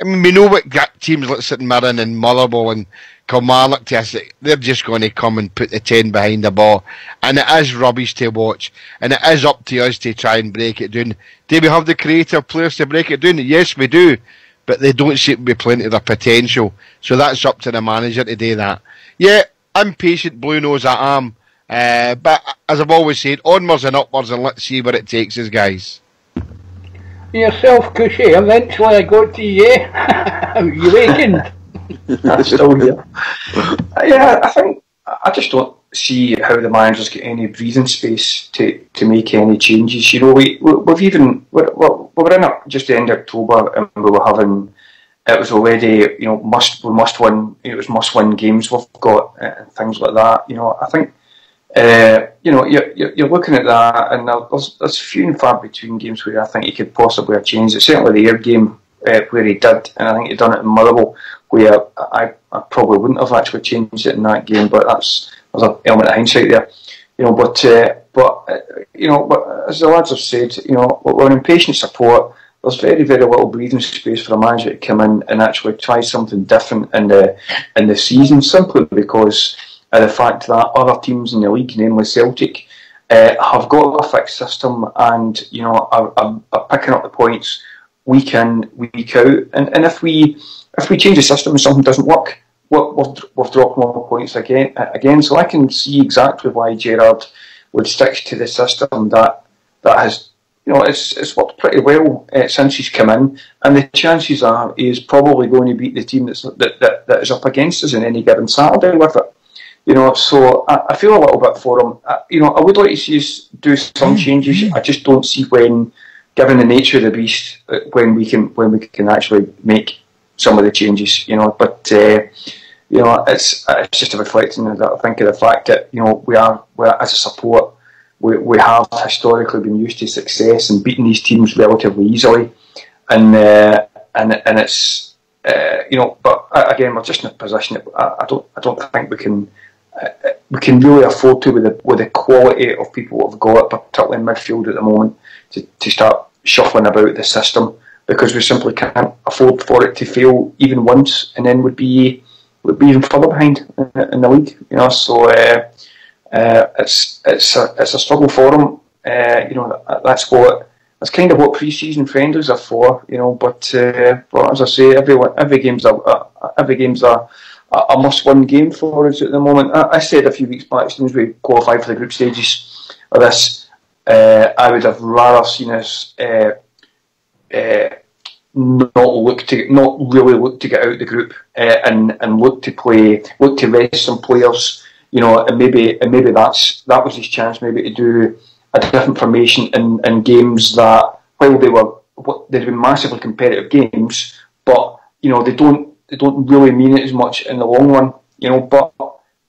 We know what teams like St Mirren and Motherwell and Kilmarnock to us, they're just going to come and put the 10 behind the ball. And it is rubbish to watch. And it is up to us to try and break it down. Do we have the creative players to break it down? Yes, we do. but they don't seem to be playing to their potential. So that's up to the manager to do that. Yeah, impatient blue nose I am. But as I've always said, onwards and upwards, and let's see where it takes us, guys. Yourself, Cushy, eventually I got to you. You wakened? I'm still here. Yeah, I just don't see how the managers get any breathing space to make any changes. You know, we're in just the end of October, and we were having, it was already, you know, must win. It was must win games we've got and things like that. You know, I think. You know, you're looking at that, and there's few and far between games where I think he could possibly have changed it. Certainly the Ayr game where he did, and I think he'd done it in Motherwell, where I probably wouldn't have actually changed it in that game. But there's an element of hindsight there, you know. But you know, but as the lads have said, you know, we're an impatient support. There's very, very little breathing space for a manager to come in and actually try something different in the season, simply because of the fact that other teams in the league, namely Celtic, have got a fixed system and, you know, are picking up the points week in, week out. And if we change the system and something doesn't work, we've dropped more points again. So I can see exactly why Gerrard would stick to the system that has, you know, it's worked pretty well since he's come in, and the chances are he's probably going to beat the team that is up against us on any given Saturday with it. You know, so I feel a little bit for him. You know, I would like to see us do some changes. I just don't see when, given the nature of the beast, when we can actually make some of the changes. You know, but you know, it's just a reflection of that. I think of the fact that, you know, we're as a support, we have historically been used to success and beating these teams relatively easily, and it's you know, but again, we're just in a position that I don't think we can really afford to, with the quality of people we've got, particularly in midfield at the moment, to start shuffling about the system, because we simply can't afford for it to fail even once, and then would be even further behind in the league. You know, so it's a struggle for them. You know, that's kind of what pre-season friendlies are for. You know, but as I say, every game's a must-win game for us at the moment. I said a few weeks back, as soon as we qualify for the group stages of this, I would have rather seen us not really look to get out of the group and look to rest some players. You know, and maybe that was his chance, maybe to do a different formation in games that, while they'd been massively competitive games, but, you know, they don't really mean it as much in the long run, you know. But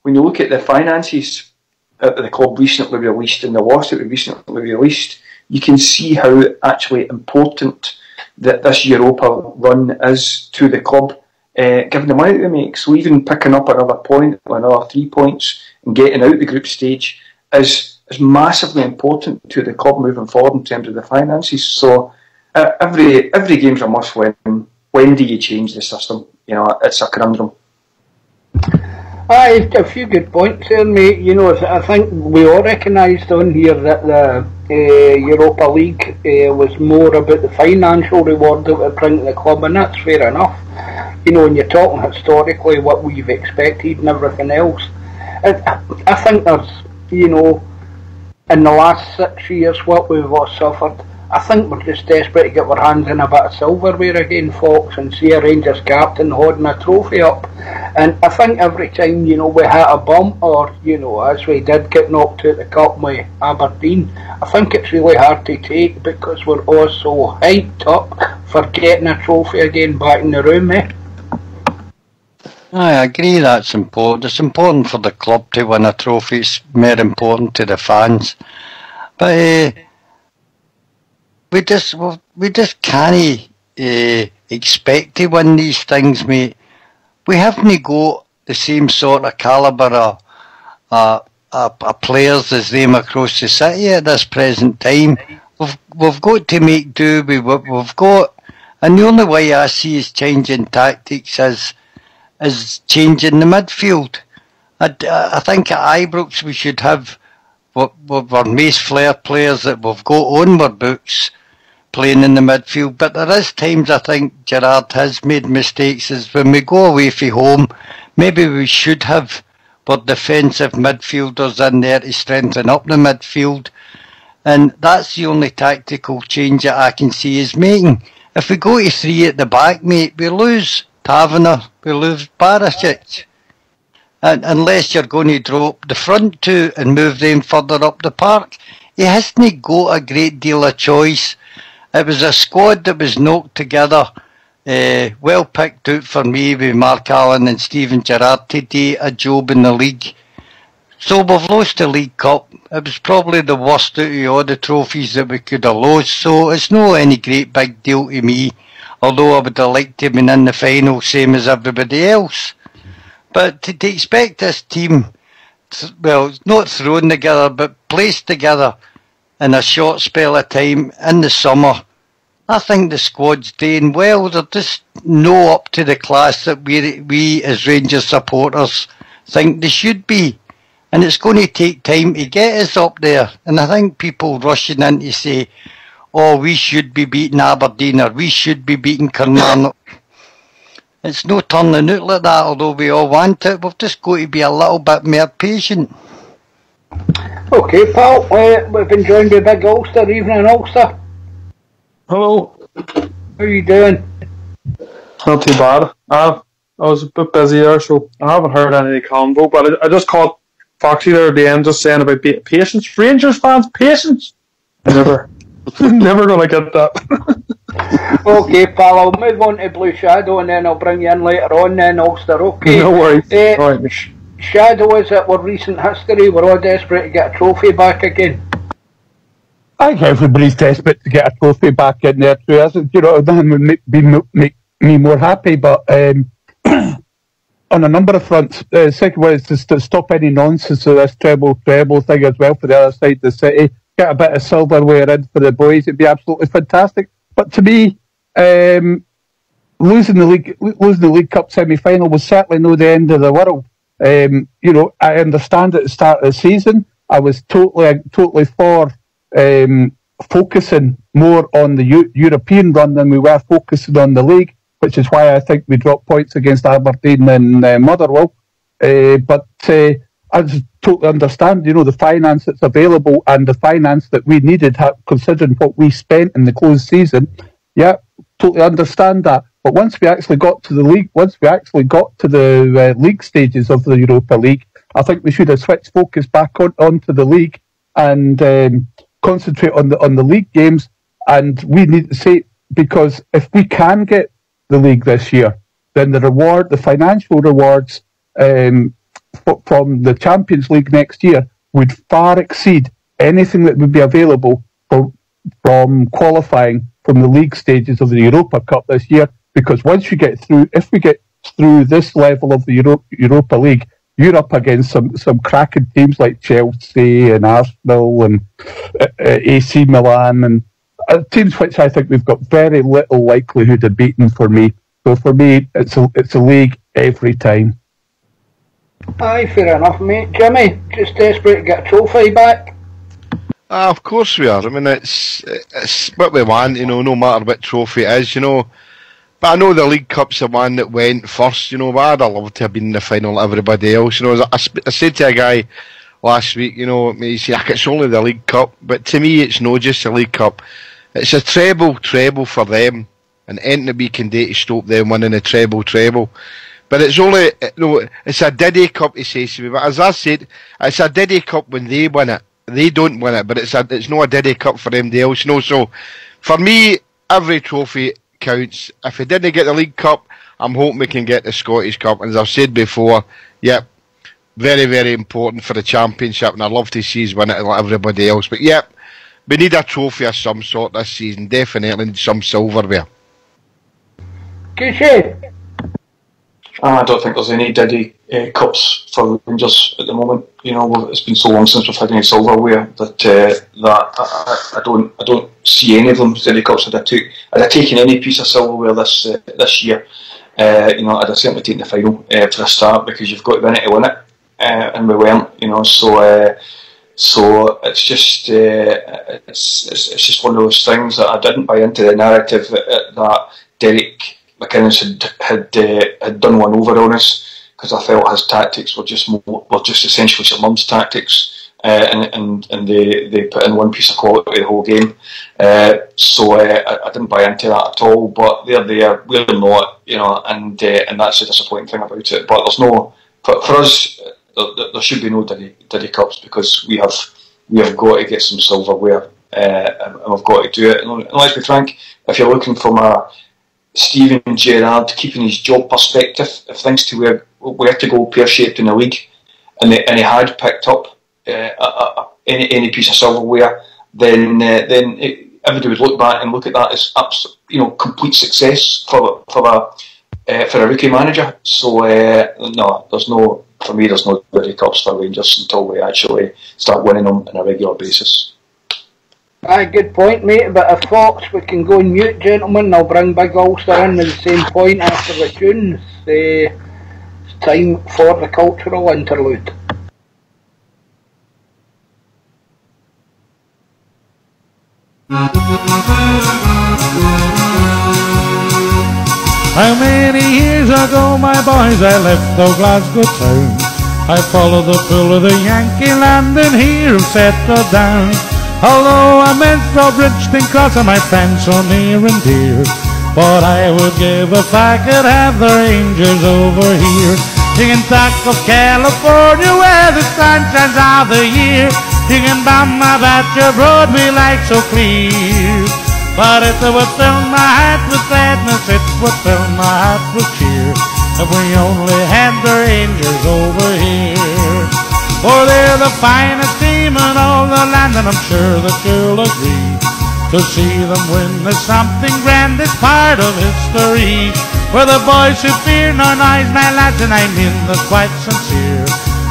when you look at the finances that the club recently released and the loss that we recently released, you can see how actually important that this Europa run is to the club, given the money that they make. So even picking up another point, or another 3 points, and getting out the group stage is massively important to the club moving forward in terms of the finances. So every game's a must win. When do you change the system? You know, it's a conundrum. A few good points there, mate. You know, I think we all recognised on here that the Europa League was more about the financial reward that would bring to the club, and that's fair enough. You know, when you're talking historically what we've expected and everything else, I think there's, you know, in the last 6 years what we've all suffered, I think we're just desperate to get our hands in a bit of silverware again, folks, and see a Rangers captain holding a trophy up. And I think every time, you know, we hit a bump, or, you know, as we did get knocked out the cup with Aberdeen, I think it's really hard to take, because we're all so hyped up for getting a trophy again back in the room, eh? I agree that's important. It's important for the club to win a trophy. It's more important to the fans. But we just can't expect to win these things, mate. We haven't got the same sort of calibre of players as them across the city at this present time. We've got to make do with what we've got, and the only way I see is changing tactics is changing the midfield. I think at Ibrox we should have our Mace Flair players that we've got on our books playing in the midfield, but there is times I think Gerrard has made mistakes. Is when we go away from home, maybe we should have our defensive midfielders in there to strengthen up the midfield. And that's the only tactical change that I can see is making. If we go to 3 at the back, mate, we lose Taverner, we lose Barisic. And unless you're going to drop the front 2 and move them further up the park, he hasn't got a great deal of choice. It was a squad that was knocked together, well picked out for me with Mark Allen and Steven Gerrard to do a job in the league. So we've lost the League Cup. It was probably the worst out of all the trophies that we could have lost, so it's not any great big deal to me, although I would have liked to have been in the final same as everybody else. But to expect this team, well, not thrown together, but placed together in a short spell of time in the summer, I think the squad's doing well. They're just no up to the class that we as Rangers supporters think they should be. And it's going to take time to get us up there. And I think people rushing in to say, oh, we should be beating Aberdeen or we should be beating Kilmarnock. It's no turning out like that, although we all want it. We've just got to be a little bit more patient. Okay, pal, we've been joined by Big Ulster. Evening, Ulster. Hello. How you doing? Not too bad. I was a bit busy there, so I haven't heard any convo, but I just caught Foxy there at the end just saying about patience. Rangers fans, patience! Never going to get that. Okay, pal, I'll move on to Blue Shadow and then I'll bring you in later on then, Ulster, okay? No worries. Right. Shadow is at our recent history. We're all desperate to get a trophy back again. I think everybody's desperate to get a trophy back in there too, isn't you know, nothing would make me more happy, but on a number of fronts. The second one is just to stop any nonsense of this treble thing as well for the other side of the city. Get a bit of silverware in for the boys. It'd be absolutely fantastic. But to me, losing the League Cup semi-final was certainly not the end of the world. You know, I understand at the start of the season, I was totally for focusing more on the European run than we were focusing on the league, which is why I think we dropped points against Aberdeen and Motherwell. But I just totally understand, you know, the finance that's available and the finance that we needed, considering what we spent in the closed season. Yeah, totally understand that. But once we actually got to the league, the league stages of the Europa League, I think we should have switched focus back onto the league and concentrate on the league games. And we need to say, because if we can get the league this year, then the financial rewards from the Champions League next year would far exceed anything that would be available from qualifying from the league stages of the Europa Cup this year. Because once you get through, if we get through this level of the Europa League, you're up against some cracking teams like Chelsea and Arsenal and AC Milan and teams which I think we've got very little likelihood of beating for me. So for me, it's a league every time. Aye, fair enough, mate. Jimmy, just desperate to get a trophy back? Of course we are. I mean, it's what we want, you know, no matter what trophy it is, you know. But I know the League Cup's the one that went first, you know, but I'd have loved to have been in the final like everybody else. You know, I said to a guy last week, you know, he said, it's only the League Cup. But to me, it's not just the League Cup. It's a treble for them. And anything we can do to stop them winning a treble. But it's only, it's a Diddy Cup, he says to me. But as I said, it's a Diddy Cup when they win it. They don't win it, but it's not a Diddy Cup for anybody else, you know. So, for me, every trophy counts. If we didn't get the League Cup, I'm hoping we can get the Scottish Cup. And as I've said before, yep, very, very important for the Championship, and I'd love to see us win it like everybody else. But yep, we need a trophy of some sort this season. Definitely need some silverware. Good shit. I don't think there's any Diddy Cups for Rangers at the moment. You know, it's been so long since we've had any silverware that I don't see any of them as Diddy Cups. I'd have taken any piece of silverware this year. You know, I'd have certainly taken the final for a start, because you've got to win it to win it, and we weren't. You know, so So it's just it's just one of those things that I didn't buy into the narrative that Derek McInnes had done one over on us, because I felt his tactics were just essentially St Mum's tactics, and they put in one piece of quality the whole game. So I didn't buy into that at all. But they're there, we're not, and that's the disappointing thing about it. But there's no, for us, there should be no Diddy Cups, because we have got to get some silverware, and we've got to do it. And let's be frank, if you're looking from a Steven Gerrard keeping his job perspective, if things to where to go pear-shaped in the league, and he had picked up any piece of silverware, then everybody would look back and look at that as complete success for a rookie manager. So no, there's no Diddy Cups for Rangers until we actually start winning them on a regular basis. Aye, good point, mate. But if Fox, we can go and mute, gentlemen. I'll bring Big Ulster in at the same point after the tunes. It's time for the cultural interlude. How many years ago, my boys, I left old Glasgow town. I followed the pull of the Yankee land and here I'm settled down. Although I meant for Bridgeton Cross and my friends so near and dear, but I would give if I could have the Rangers over here. Singing talk of California where the sun shines all the year. Singing Bama about your Broadway light so clear. But it would fill my heart with gladness, it would fill my heart with cheer, if we only had the Rangers over here. For they're the finest team in all the land, and I'm sure that you'll agree. To see them win is something grand, it's part of history. For the boys who fear no noise, my lads, and I mean this quite sincere.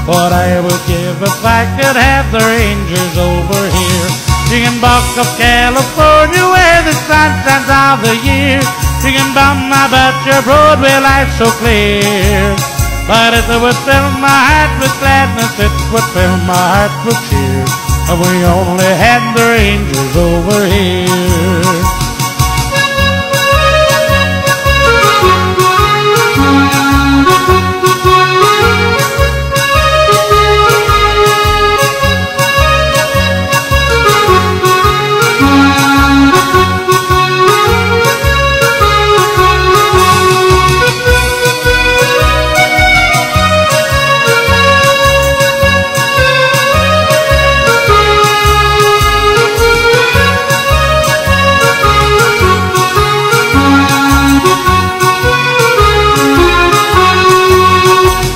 What I would give if I could have the Rangers over here. Singing Buck of California where the sun shines all the year. Singing Bama about your Broadway life so clear. But it would fill my heart with gladness, it would fill my heart with cheer, if we only had the Rangers over here.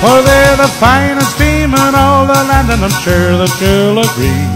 For they're the finest team in all the land, and I'm sure that you'll agree.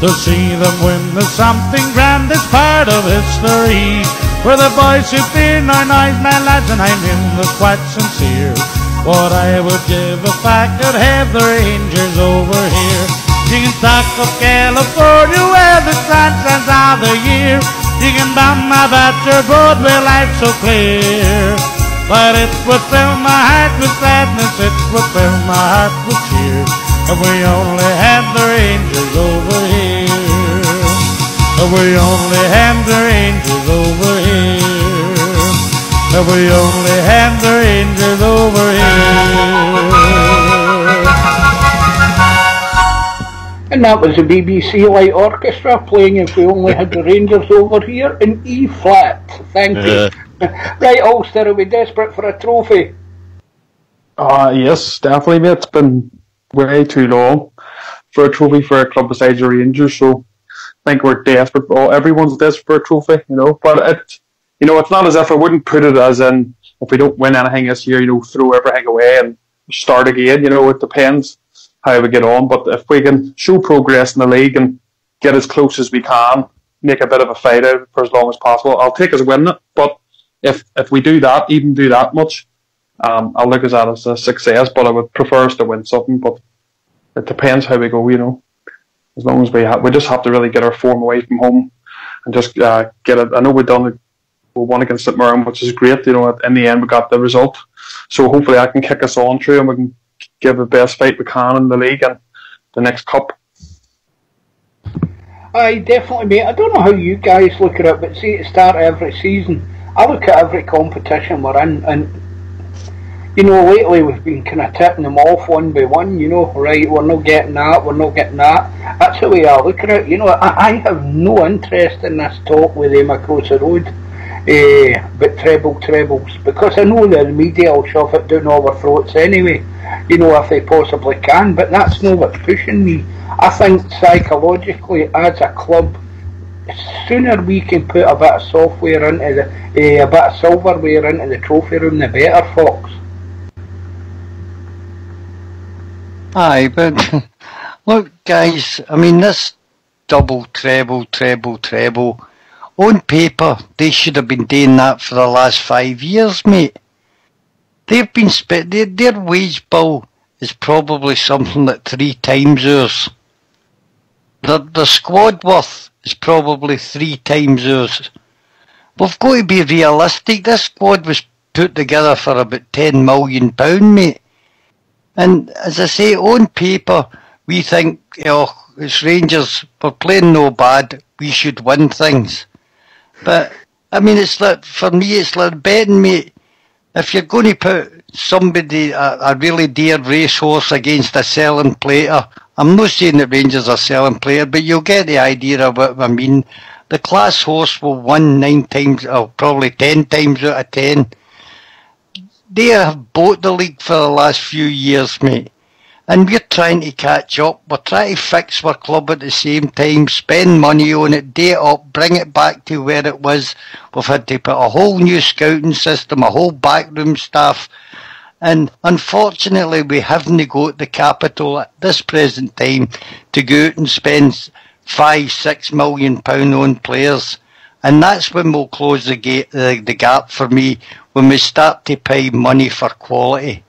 To see them win is something grand, it's part of history. For the boys who fear no noise, my lads, and I mean this quite sincere. What I would give if I could have the Rangers over here. Singing talk of California where the sun shines all the year. Singing Bama about your Broadway life so clear. But it would fill my heart with gladness, it would fill my heart with cheer, if we only had the Rangers over here. If we only had the Rangers over here. If we only had the Rangers over here. And that was the BBC Light Orchestra playing If We Only Had the Rangers Over Here in E flat. Thank you. Right, Ulster, are we desperate for a trophy? Yes, definitely, mate. It's been way too long for a trophy for a club besides the Rangers, so I think we're desperate. Well, everyone's desperate for a trophy, but it's not as if I wouldn't put it as in, if we don't win anything this year, throw everything away and start again. It depends how we get on, but if we can show progress in the league and get as close as we can, make a bit of a fight out of it for as long as possible, I'll take us winning it. But if we do that, even do that much, I'll look at that as a success, but I would prefer us to win something. But it depends how we go, As long as we just have to really get our form away from home and just get it. I know we won against St Mirren, which is great. In the end we got the result, so hopefully I can kick us on through and we can give the best fight we can in the league and the next cup. Aye, definitely, mate. I don't know how you guys look at it, but see, at the start of every season, I look at every competition we're in, and lately we've been kind of tipping them off one by one. Right, we're not getting that, we're not getting that. That's the way I look at it. I have no interest in this talk with them across the road, but trebles, because I know the media will shove it down our throats anyway. If they possibly can, but that's not what's pushing me. I think psychologically, as a club, the sooner we can put a bit of software into a bit of silverware into the trophy room, the better, Fox. Aye, but look, guys, I mean, this double, treble, on paper, they should have been doing that for the last 5 years, mate. They've been their wage bill is probably something like 3 times ours. The squad worth is probably 3 times ours. We've got to be realistic. This squad was put together for about £10 million, mate. And as I say, on paper, we think, it's Rangers, we're playing no bad, we should win things. But, I mean, it's like, for me, it's like betting, mate. If you're going to put somebody, a really dear racehorse against a selling player, I'm not saying that Rangers are selling player, but you'll get the idea of what I mean. The class horse will win 9 times, or probably 10 times out of 10. They have bought the league for the last few years, mate. And we're trying to catch up. We're trying to fix our club at the same time, spend money on it, day it up, bring it back to where it was. We've had to put a whole new scouting system, a whole backroom staff. And unfortunately, we haven't got the capital at this present time to go out and spend £5-6 million on players. And that's when we'll close the gap for me, when we start to pay money for quality.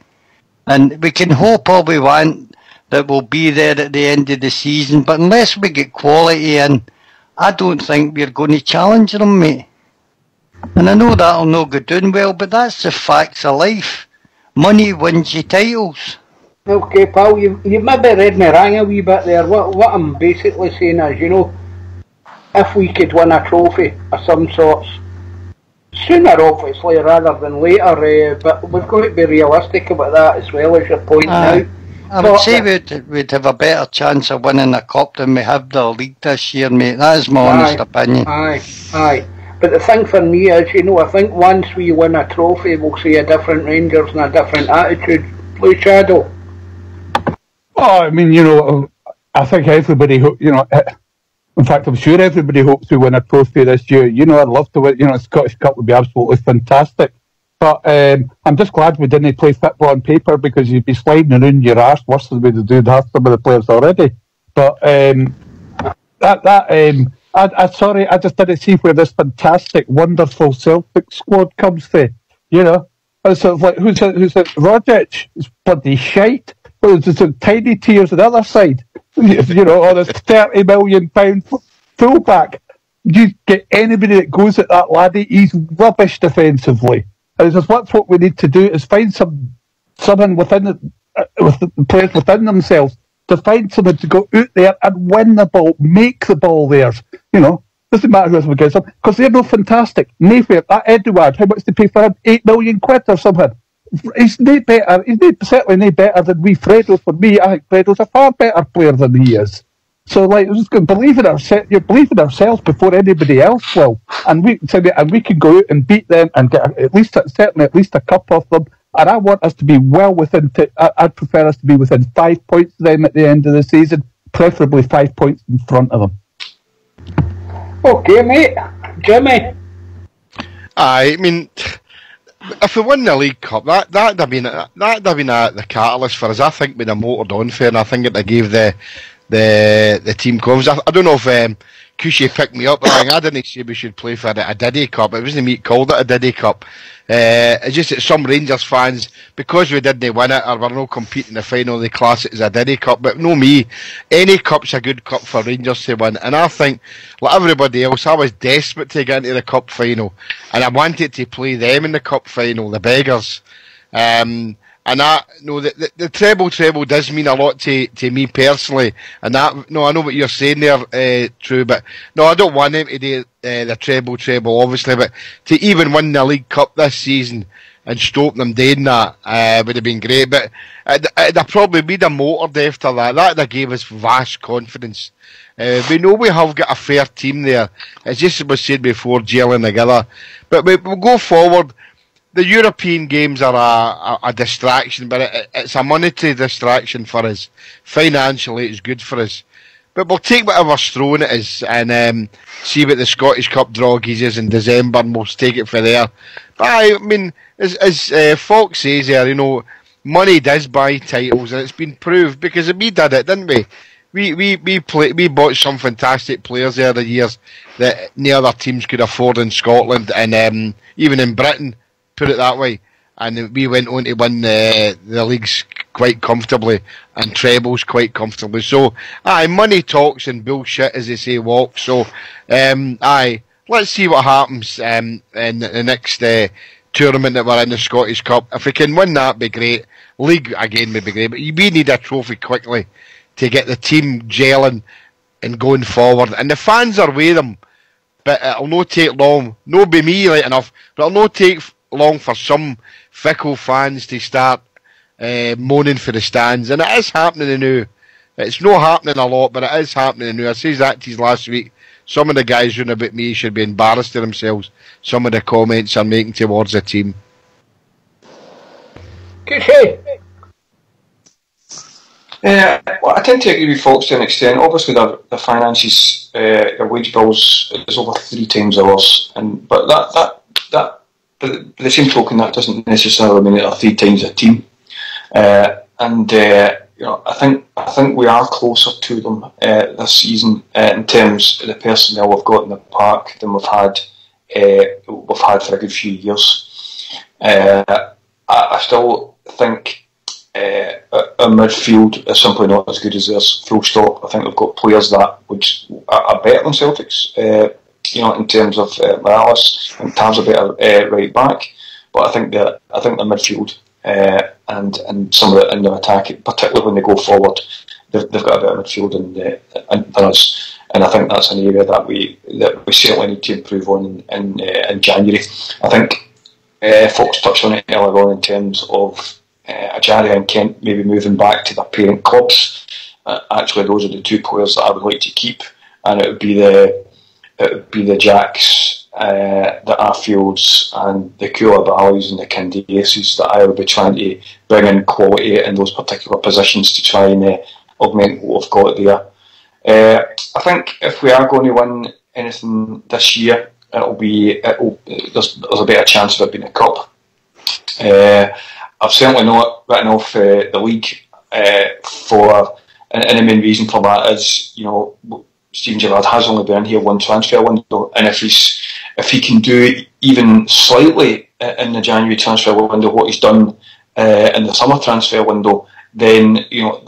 And we can hope all we want that we'll be there at the end of the season, but unless we get quality in, I don't think we're going to challenge them, mate. And I know that'll not go down well, but that's the facts of life. Money wins you titles. Okay, pal, you've maybe read me wrong a wee bit there. What I'm basically saying is, if we could win a trophy of some sorts, sooner obviously rather than later, but we've got to be realistic about that as well, as you're pointing out. I would say we'd have a better chance of winning a cup than we have the league this year, mate. That is my honest opinion. Aye. But the thing for me is, I think once we win a trophy, we'll see a different Rangers and a different attitude. Blue Shadow. Oh, I mean, I think everybody, in fact, I'm sure everybody hopes we win a trophy this year. I'd love to win. The Scottish Cup would be absolutely fantastic. But I'm just glad we didn't play football on paper, because you'd be sliding around your arse worse than we do have some of the players already. But I just didn't see where this fantastic, wonderful Celtic squad comes from. It's sort of like, who's it? Rogic? It's bloody shite. There's some tiny tears on the other side. Or this £30 million fullback. You get anybody that goes at that laddie, he's rubbish defensively. And that's what we need to do, is find someone within with the players within themselves to find someone to go out there and win the ball, make the ball theirs. Doesn't matter who else gets them, because they're not fantastic. Mayfair, that Edouard, how much they pay for him? £8 million or something. He's no better. Certainly no better than Fredo. For me, I think Fredo's a far better player than he is. So, I'm just going to believe in ourselves. You believe in ourselves before anybody else will, and we can go out and beat them and get at least a cup off them. And I want us to be well within. I'd prefer us to be within 5 points of them at the end of the season, preferably 5 points in front of them. Okay, mate. Jimmy. I mean, if we win the League Cup, that'd have been the catalyst for us. I think we'd have motored on for, and I think it gave the team confidence. I don't know if Cushy picked me up. I didn't say we should play for a Diddy Cup. It wasn't me that called it a Diddy Cup. It's just that some Rangers fans, because we didn't win it or we're not competing in the final, they class it as a Diddy Cup. But no, me, any cup's a good cup for Rangers to win. And I think, like everybody else, I was desperate to get into the cup final, and I wanted to play them in the cup final, the beggars. And And that, no, the treble does mean a lot to me personally. And that, no, I know what you're saying there, True, but no, I don't want them to do the treble, obviously, but to even win the League Cup this season and stop them doing that would have been great. But it'd probably be the motored after that. That gave us vast confidence. We know we have got a fair team there. It's just as was said before, gelling together. But we'll go forward. The European games are a distraction, but it's a monetary distraction for us. Financially, it's good for us. But we'll take whatever's thrown at us and see what the Scottish Cup draw gives us in December, and we'll take it for there. But I mean, as Fox says there, you know, money does buy titles, and it's been proved because we did it, didn't we? We bought some fantastic players there the years that no other teams could afford in Scotland and even in Britain. Put it that way, and we went on to win the leagues quite comfortably and trebles quite comfortably. So, money talks and bullshit, as they say, walks. So, let's see what happens in the next tournament that we're in, the Scottish Cup. If we can win that, be great. League again would be great, but we need a trophy quickly to get the team gelling and going forward. And the fans are with them, but it'll not take long. No, be me right enough, but it'll not take long for some fickle fans to start moaning for the stands, and it is happening now. It's not happening a lot, but it is happening now. I says that to you last week. Some of the guys round about me should be embarrassed of themselves. Some of the comments I'm making towards the team. Well, I tend to agree with folks to an extent. Obviously, the finances, their wage bills is over 3 times ours, but that. But by the same token, that doesn't necessarily mean they're 3 times a team. You know, I think we are closer to them this season in terms of the personnel we've got in the park than we've had for a good few years. I still think our midfield is simply not as good as theirs. Full stop. I think we've got players that are better than Celtic's. You know, in terms of Morales, in terms of better right back, but I think the midfield and some of it in their attack, particularly when they go forward, they've got a better midfield than us, and I think that's an area that we certainly need to improve on in January. I think folks touched on it earlier on in terms of Ajaria and Kent maybe moving back to their parent clubs. Actually, those are the 2 players that I would like to keep, and it would be the Jacks, the Arfields and the Koulibalys and the Candiases that I would be trying to bring in quality in those particular positions to try and augment what we've got there. I think if we are going to win anything this year, there's a better chance of it being a cup. I've certainly not written off the league and the main reason for that is, you know, Steven Gerrard has only been here 1 transfer window, and if he can do even slightly in the January transfer window what he's done in the summer transfer window, then you know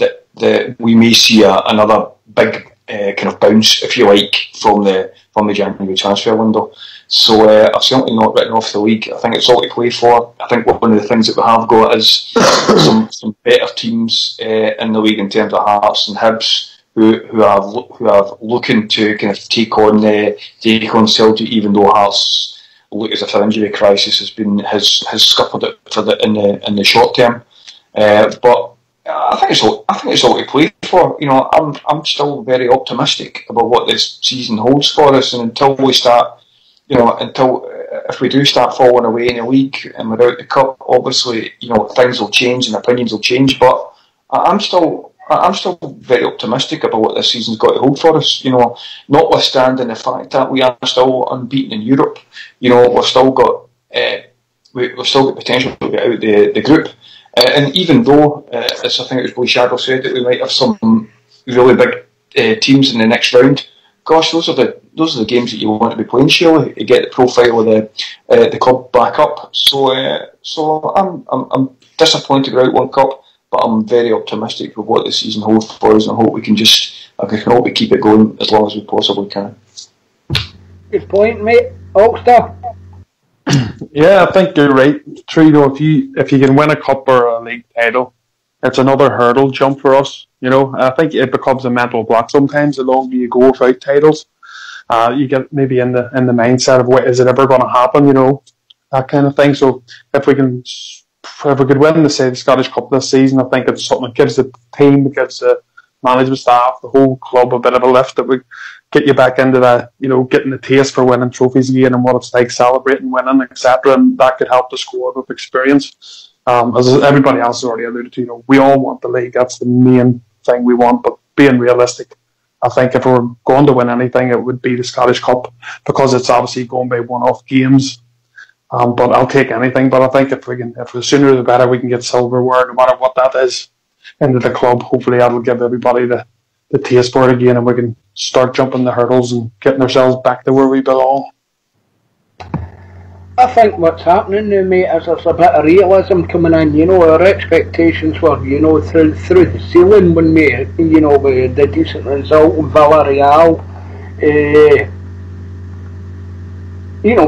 we may see another big kind of bounce, if you like, from the January transfer window. So I've certainly not written off the league. I think it's all to play for. I think one of the things that we have got is some better teams in the league in terms of Hearts and Hibs, who are looking to kind of take on Celtic, even though Hearts look as if their injury crisis has scuppered it in the short term. But I think it's all to play for. You know, I'm still very optimistic about what this season holds for us, and until if we do start falling away in the league and without the cup, obviously, you know, things will change and opinions will change. But I'm still very optimistic about what this season's got to hold for us. You know, notwithstanding the fact that we are still unbeaten in Europe. You know, we've still got potential to get out the group. And even though, as I think it was Billy Shadow said, that we might have some really big teams in the next round. Gosh, those are the games that you want to be playing, surely, to get the profile of the club back up. So I'm disappointed without one cup, but I'm very optimistic with what the season holds for us, and I hope we can keep it going as long as we possibly can. Good point, mate. Ulster. Yeah, I think you're right, Trino. If you can win a cup or a league title, it's another hurdle jump for us. I think it becomes a mental block sometimes. The longer you go without titles, you get maybe in the mindset of, is it ever going to happen? That kind of thing. So if we could win the Scottish Cup this season, I think it's something that gives the team, gives the management staff, the whole club a bit of a lift, that would get you back into that, getting the taste for winning trophies again and what it's like celebrating winning, etc. And that could help the squad with experience. As everybody else has already alluded to, we all want the league. That's the main thing we want. But being realistic, I think if we're going to win anything, it would be the Scottish Cup, because it's obviously going by one-off games. But I'll take anything. But I think if the sooner the better we can get silverware, no matter what that is, into the club, hopefully that'll give everybody the taste for it again, and we can start jumping the hurdles and getting ourselves back to where we belong. I think what's happening now, mate, is there's a bit of realism coming in. Our expectations were, through the ceiling when we, with the decent result in Villarreal.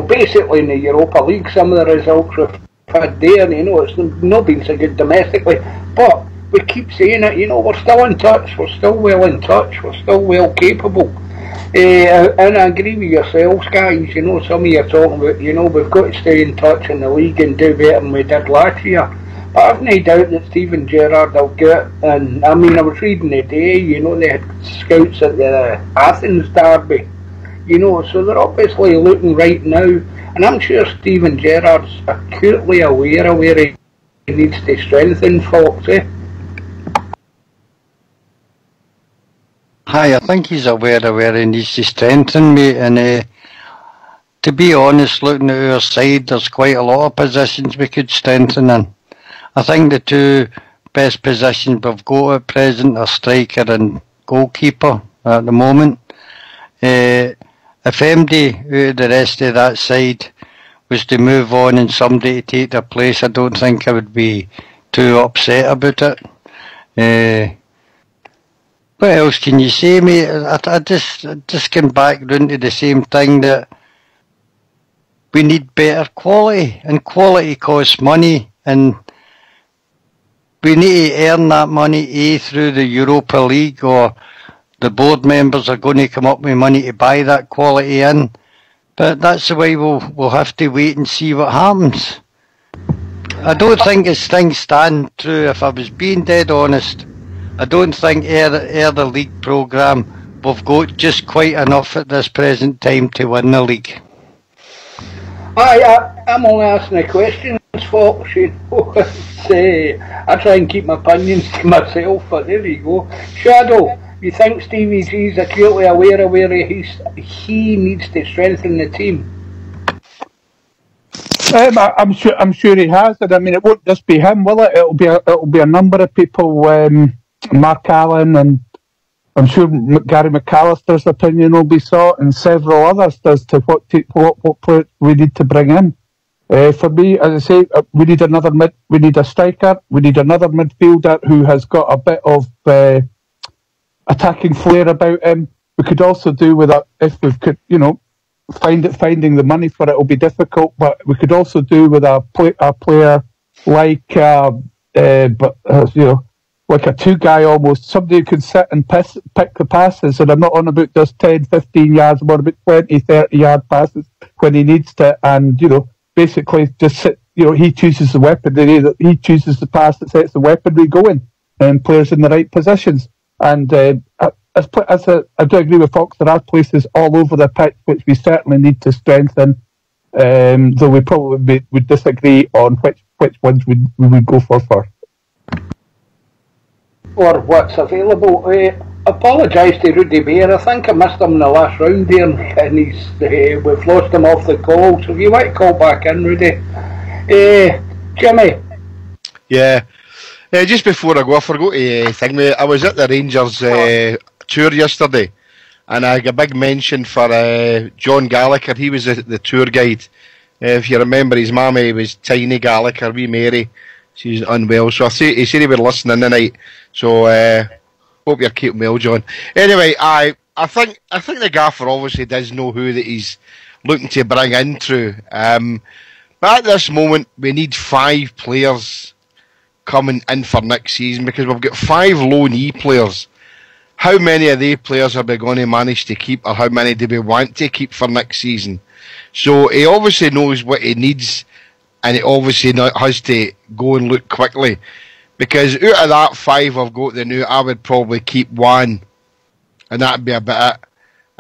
Basically in the Europa League, some of the results we've had there, it's not been so good domestically, but we keep saying it, we're still in touch, we're still well in touch, we're still well capable. And I agree with yourselves, guys, some of you are talking about, we've got to stay in touch in the league and do better than we did last year. But I've no doubt that Steven Gerrard will get, and I was reading today, they had scouts at the Athens derby, so they're obviously looking right now, and I'm sure Steven Gerrard's acutely aware of where he needs to strengthen folks, Hi, I think he's aware of where he needs to strengthen, mate, and to be honest, looking at our side, there's quite a lot of positions we could strengthen in. I think the two best positions we've got at present are striker and goalkeeper at the moment. If MD out of the rest of that side was to move on and somebody to take their place, I don't think I would be too upset about it. What else can you say, mate? I just came back round to the same thing, that we need better quality, and quality costs money, and we need to earn that money through the Europa League, or the board members are going to come up with money to buy that quality in. But that's the way we'll have to wait and see what happens. I don't think as things stand true, if I was being dead honest, I don't think the league programme, we've got just quite enough at this present time to win the league. I'm only asking the questions, folks. I try and keep my opinions to myself, but there you go. Shadow, you think Stevie G's acutely aware of where he needs to strengthen the team? I'm sure he has, and it won't just be him, will it? It'll be a number of people. Mark Allen, and I'm sure Gary McAllister's opinion will be sought, and several others as to what players we need to bring in. For me, as I say, we need a striker, we need another midfielder who has got a bit of attacking flair about him. We could also do with that, if we could, finding the money for it will be difficult, but we could also do with a player like, like a two-guy almost, somebody who could sit and pick the passes, and I'm not on about just 10, 15 yards, I'm on about 20, 30-yard passes when he needs to, and, basically just sit, he chooses the weaponry, he chooses the pass that sets the weaponry going, and players in the right positions. And I do agree with Fox, there are places all over the pitch which we certainly need to strengthen, though we probably would disagree on which ones we would go for first. Or what's available. Apologise to Rudy Bear. I think I missed him in the last round here, and we've lost him off the call. So if you want to call back in, Rudy. Jimmy. Yeah. Just before I go, I forgot to thing, mate. I was at the Rangers tour yesterday, and I got a big mention for John Gallagher. He was the tour guide. If you remember, his mammy was Tiny Gallagher, wee Mary. She's unwell, so he said he would listen tonight. So hope you're keeping well, John. Anyway, I think the gaffer obviously does know who that he's looking to bring in through. But at this moment, we need 5 players coming in for next season because we've got 5 low-knee players. How many of these players are we going to manage to keep, or how many do we want to keep for next season? So he obviously knows what he needs, and he obviously has to go and look quickly. Because out of that 5 I've got the new, I would probably keep 1, and that'd be about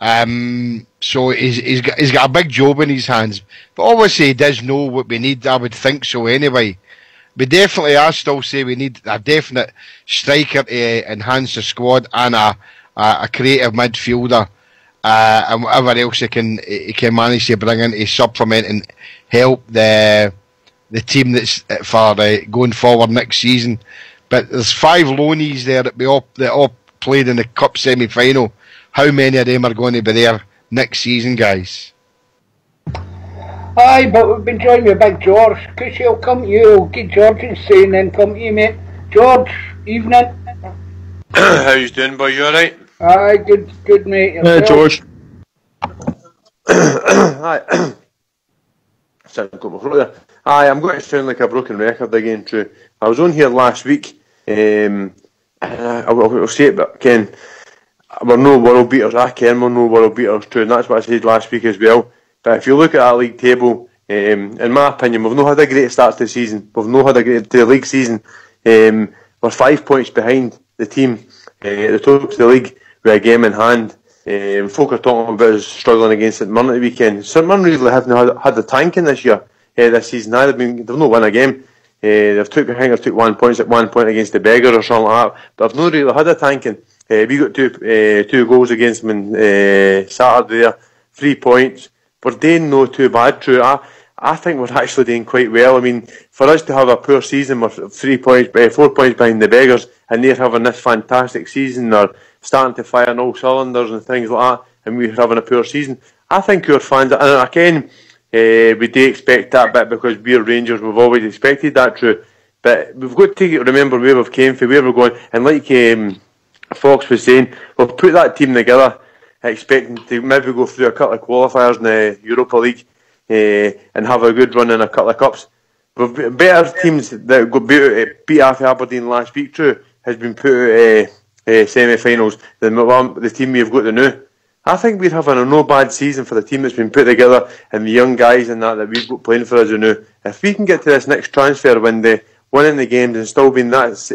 it. So he's got a big job in his hands. But obviously he does know what we need, I would think so anyway. But definitely, I still say we need a definite striker to enhance the squad, and a creative midfielder, and whatever else he can manage to bring in to supplement and help the team that's for going forward next season. But there's 5 loanies there that all played in the cup semi-final. How many of them are going to be there next season, guys? Aye, but we've been joined with Big George. Cushy, I'll come to you. I'll get George's saying, then come to you, mate. George, evening. How you doing, boy? You alright? Aye, good, mate. Yourself? George. Hi. Aye, I'm going to sound like a broken record again, true. I was on here last week, and I'll say it, but Ken, we're no world beaters. I can, we're no world beaters, true, and that's what I said last week as well. But if you look at that league table, in my opinion, we've not had a great start to the season. We've not had a great to the league season. We're 5 points behind the team at the top of the league with a game in hand. Folk are talking about us struggling against St Mirren at the weekend. St Mirren really haven't had the tanking this year, this season. They've not won a game. I think they've took 1 point at one point against the Beggar or something like that. But they've not really had a tanking. We got two goals against them on Saturday there, 3 points. We're doing no too bad, true. I think we're actually doing quite well. I mean, for us to have a poor season, we're 4 points behind the Beggars, and they're having this fantastic season. They're starting to fire on all cylinders and things like that, and we're having a poor season. I think our fans, and again, we do expect that bit because we're Rangers. We've always expected that, true. But we've got to remember where we've came from, where we're going, and like Fox was saying, we've put that team together expecting to maybe go through a couple of qualifiers in the Europa League and have a good run in a couple of cups. We've better teams that got beat off Aberdeen last week, true, has been put semi-finals than the team we've got to now. I think we're having a no bad season for the team that's been put together and the young guys and that we've got playing for us now. If we can get to this next transfer window, winning the games and still being that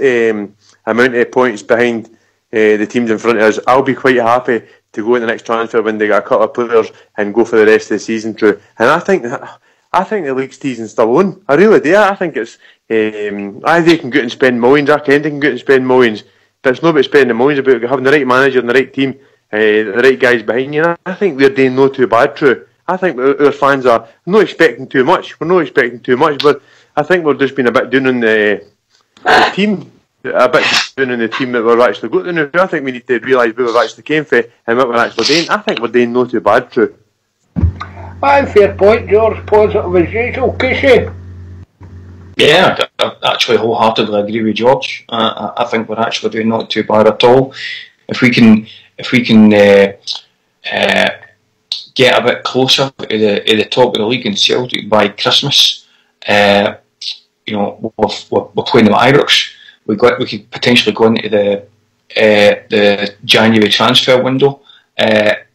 amount of points behind the teams in front of us, I'll be quite happy to go in the next transfer when they got a couple of players and go for the rest of the season, true. And I think the league season's still on. I really do. I think it's they can go out and spend millions. I can, they can go out and spend millions, but it's not about spending millions. It's about having the right manager and the right team, the right guys behind you. And I think we're doing no too bad, true. I think our fans are not expecting too much. We're not expecting too much, but I think we're just being a bit down on the team. A bit down in the team that we're actually got to now. I think we need to realise where we've actually came from and what we're actually doing. I think we're doing no too bad, true. Aye, fair point, George. Positive as usual. Cushy? Yeah, I actually wholeheartedly agree with George. I think we're actually doing not too bad at all. If we can get a bit closer to the top of the league in Celtic by Christmas, we're playing them at Ibrox. We could potentially go into the January transfer window,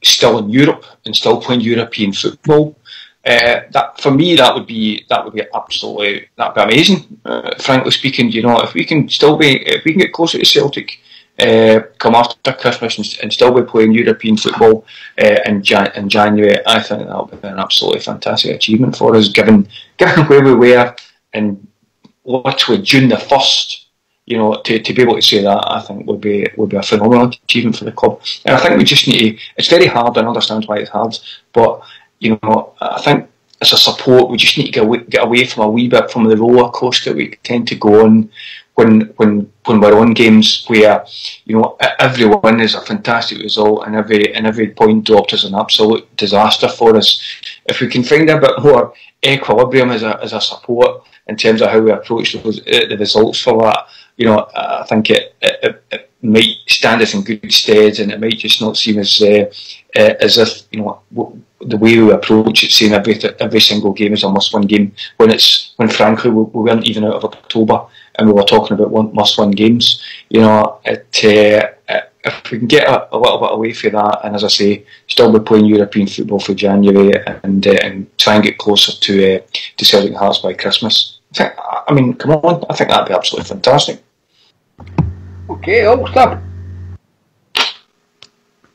still in Europe and still playing European football. That for me, that would be absolutely, that'd be amazing. Frankly speaking, if we can get closer to Celtic, come after Christmas and still be playing European football in January, I think that would be an absolutely fantastic achievement for us, given where we were in literally June the 1st. To be able to say that, I think would be a phenomenal achievement for the club. And I think we just need to. It's very hard, and I understand why it's hard. But I think as a support, we just need to get away from a wee bit from the roller coaster we tend to go on when we're on games where every win is a fantastic result and every point dropped is an absolute disaster for us. If we can find a bit more equilibrium as a support in terms of how we approach the results for that. I think it might stand us in good stead, and it might just not seem as if the way we approach it, saying every single game is a must-win game, when frankly we weren't even out of October and we were talking about must-win games. You know, if we can get a little bit away from that, and as I say, still be playing European football for January and try and get closer to Celtic Hearts by Christmas. I mean, come on, I think that'd be absolutely fantastic. Okay, Ulster.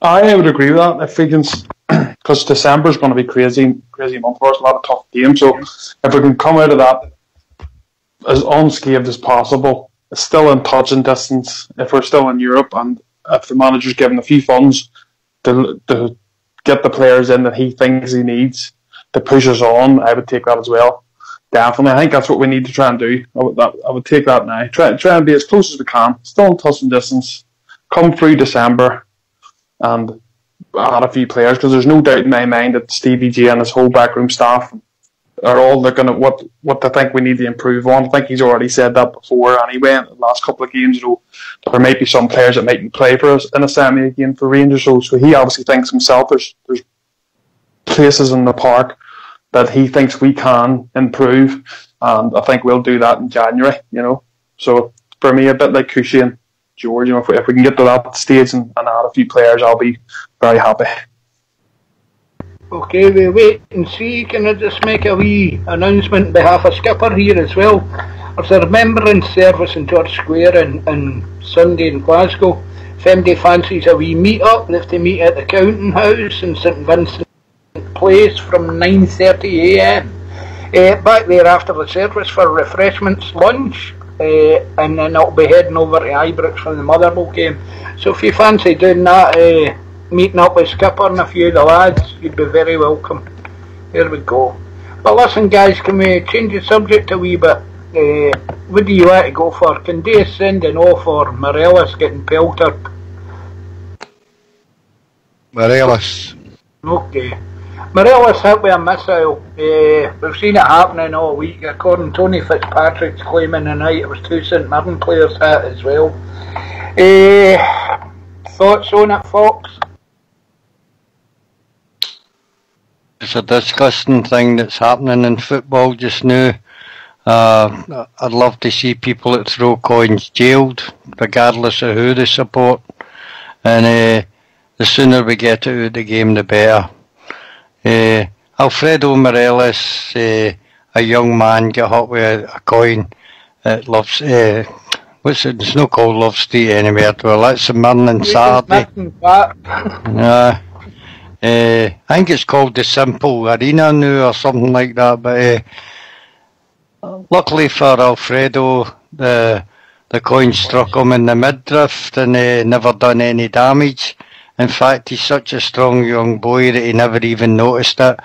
I would agree with that. If we can, because December's going to be crazy month for us, a lot of tough games. So if we can come out of that as unscathed as possible, still in touching distance, if we're still in Europe, and if the manager's given a few funds to get the players in that he thinks he needs to push us on, I would take that as well. Definitely, I think that's what we need to try and do. I would take that now. Try and be as close as we can, still in touching distance. Come through December and add a few players, because there's no doubt in my mind that Stevie G and his whole backroom staff are all looking at what they think we need to improve on. I think he's already said that before anyway. In the last couple of games, you know, there might be some players that mightn't play for us in a semi again for Rangers. So he obviously thinks himself there's places in the park that he thinks we can improve, and I think we'll do that in January. You know, so for me, a bit like Cushy and George, you know, if we can get to that stage and add a few players, I'll be very happy. Okay, we wait and see. Can I just make a wee announcement on behalf of Skipper here as well? There's a remembrance service in George Square on Sunday in Glasgow. If anybody fancies a wee meet-up, they have to meet at the Counting House in St Vincent Place from 9:30am. Back there after the service for refreshments, lunch, and then I'll be heading over to Ibrox for the Motherwell game. So if you fancy doing that, meeting up with Skipper and a few of the lads, you'd be very welcome. There we go. But listen guys, can we change the subject a wee bit? What do you like to go for? Can they send an off or Morelos getting pelted? Morelos. Okay. Morelos hit with a missile. We've seen it happening all week. According to Tony Fitzpatrick's claiming tonight it was 2 St Mirren players hit as well. Thoughts on it, Fox? It's a disgusting thing that's happening in football just now. I'd love to see people that throw coins jailed, regardless of who they support. And the sooner we get out of the game, the better. Alfredo Morelos, a young man, got hit with a coin at Love. What's it? It's not called Love Street anywhere. Well, that's St Mirren on Saturday. I think it's called the Simple Arena now or something like that. But luckily for Alfredo, the coin struck him in the midriff and never done any damage. In fact, he's such a strong young boy that he never even noticed it.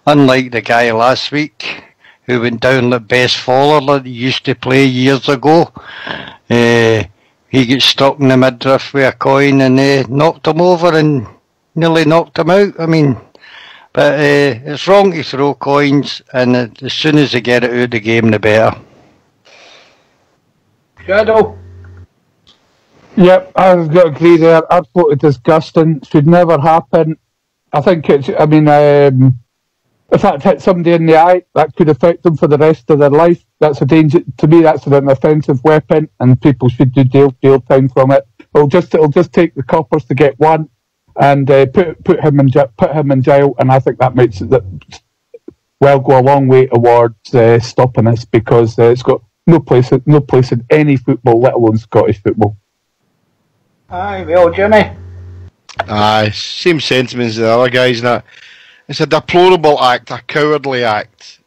Unlike the guy last week who went down like best faller that he used to play years ago. He gets stuck in the midriff with a coin and knocked him over and nearly knocked him out. I mean, but it's wrong to throw coins, and as soon as they get it out of the game, the better. Shadow? Yep, I've got to agree there. Absolutely disgusting. Should never happen. I think it's, I mean, if that hit somebody in the eye, that could affect them for the rest of their life. That's a danger. To me, that's an offensive weapon, and people should do jail time from it. It'll just take the coppers to get one, and put him in jail. And I think that makes it go a long way towards stopping this, because it's got no place in any football, let alone Scottish football. Aye, well, Jimmy. Aye, same sentiments as the other guys. And that it's a deplorable act, a cowardly act.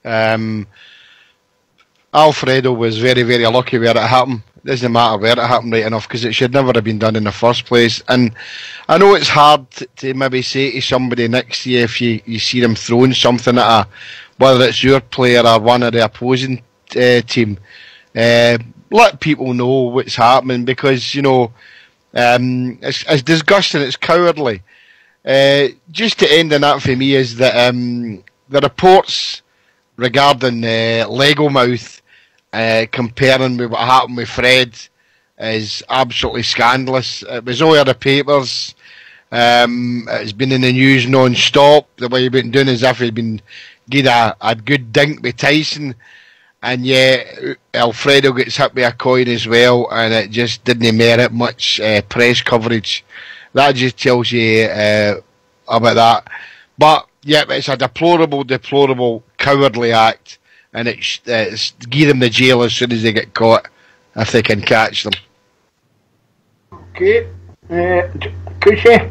Alfredo was very, very lucky where it happened. It doesn't matter where it happened, right enough, because it should never have been done in the first place. And I know it's hard to maybe say to somebody next year if you see them throwing something at whether it's your player or one of the opposing team. Let people know what's happening, because, you know, it's disgusting, it's cowardly. Just to end on that for me is that the reports regarding Lego Mouth comparing with what happened with Fred is absolutely scandalous. It was all in the papers. It's been in the news non-stop. The way he's been doing as if he'd been given a good dink with Tyson. And yet, Alfredo gets hit with a coin as well, and it just didn't merit much press coverage. That just tells you about that. But, yeah, it's a deplorable, cowardly act, and it's give them the jail as soon as they get caught, if they can catch them. Okay. Cushy?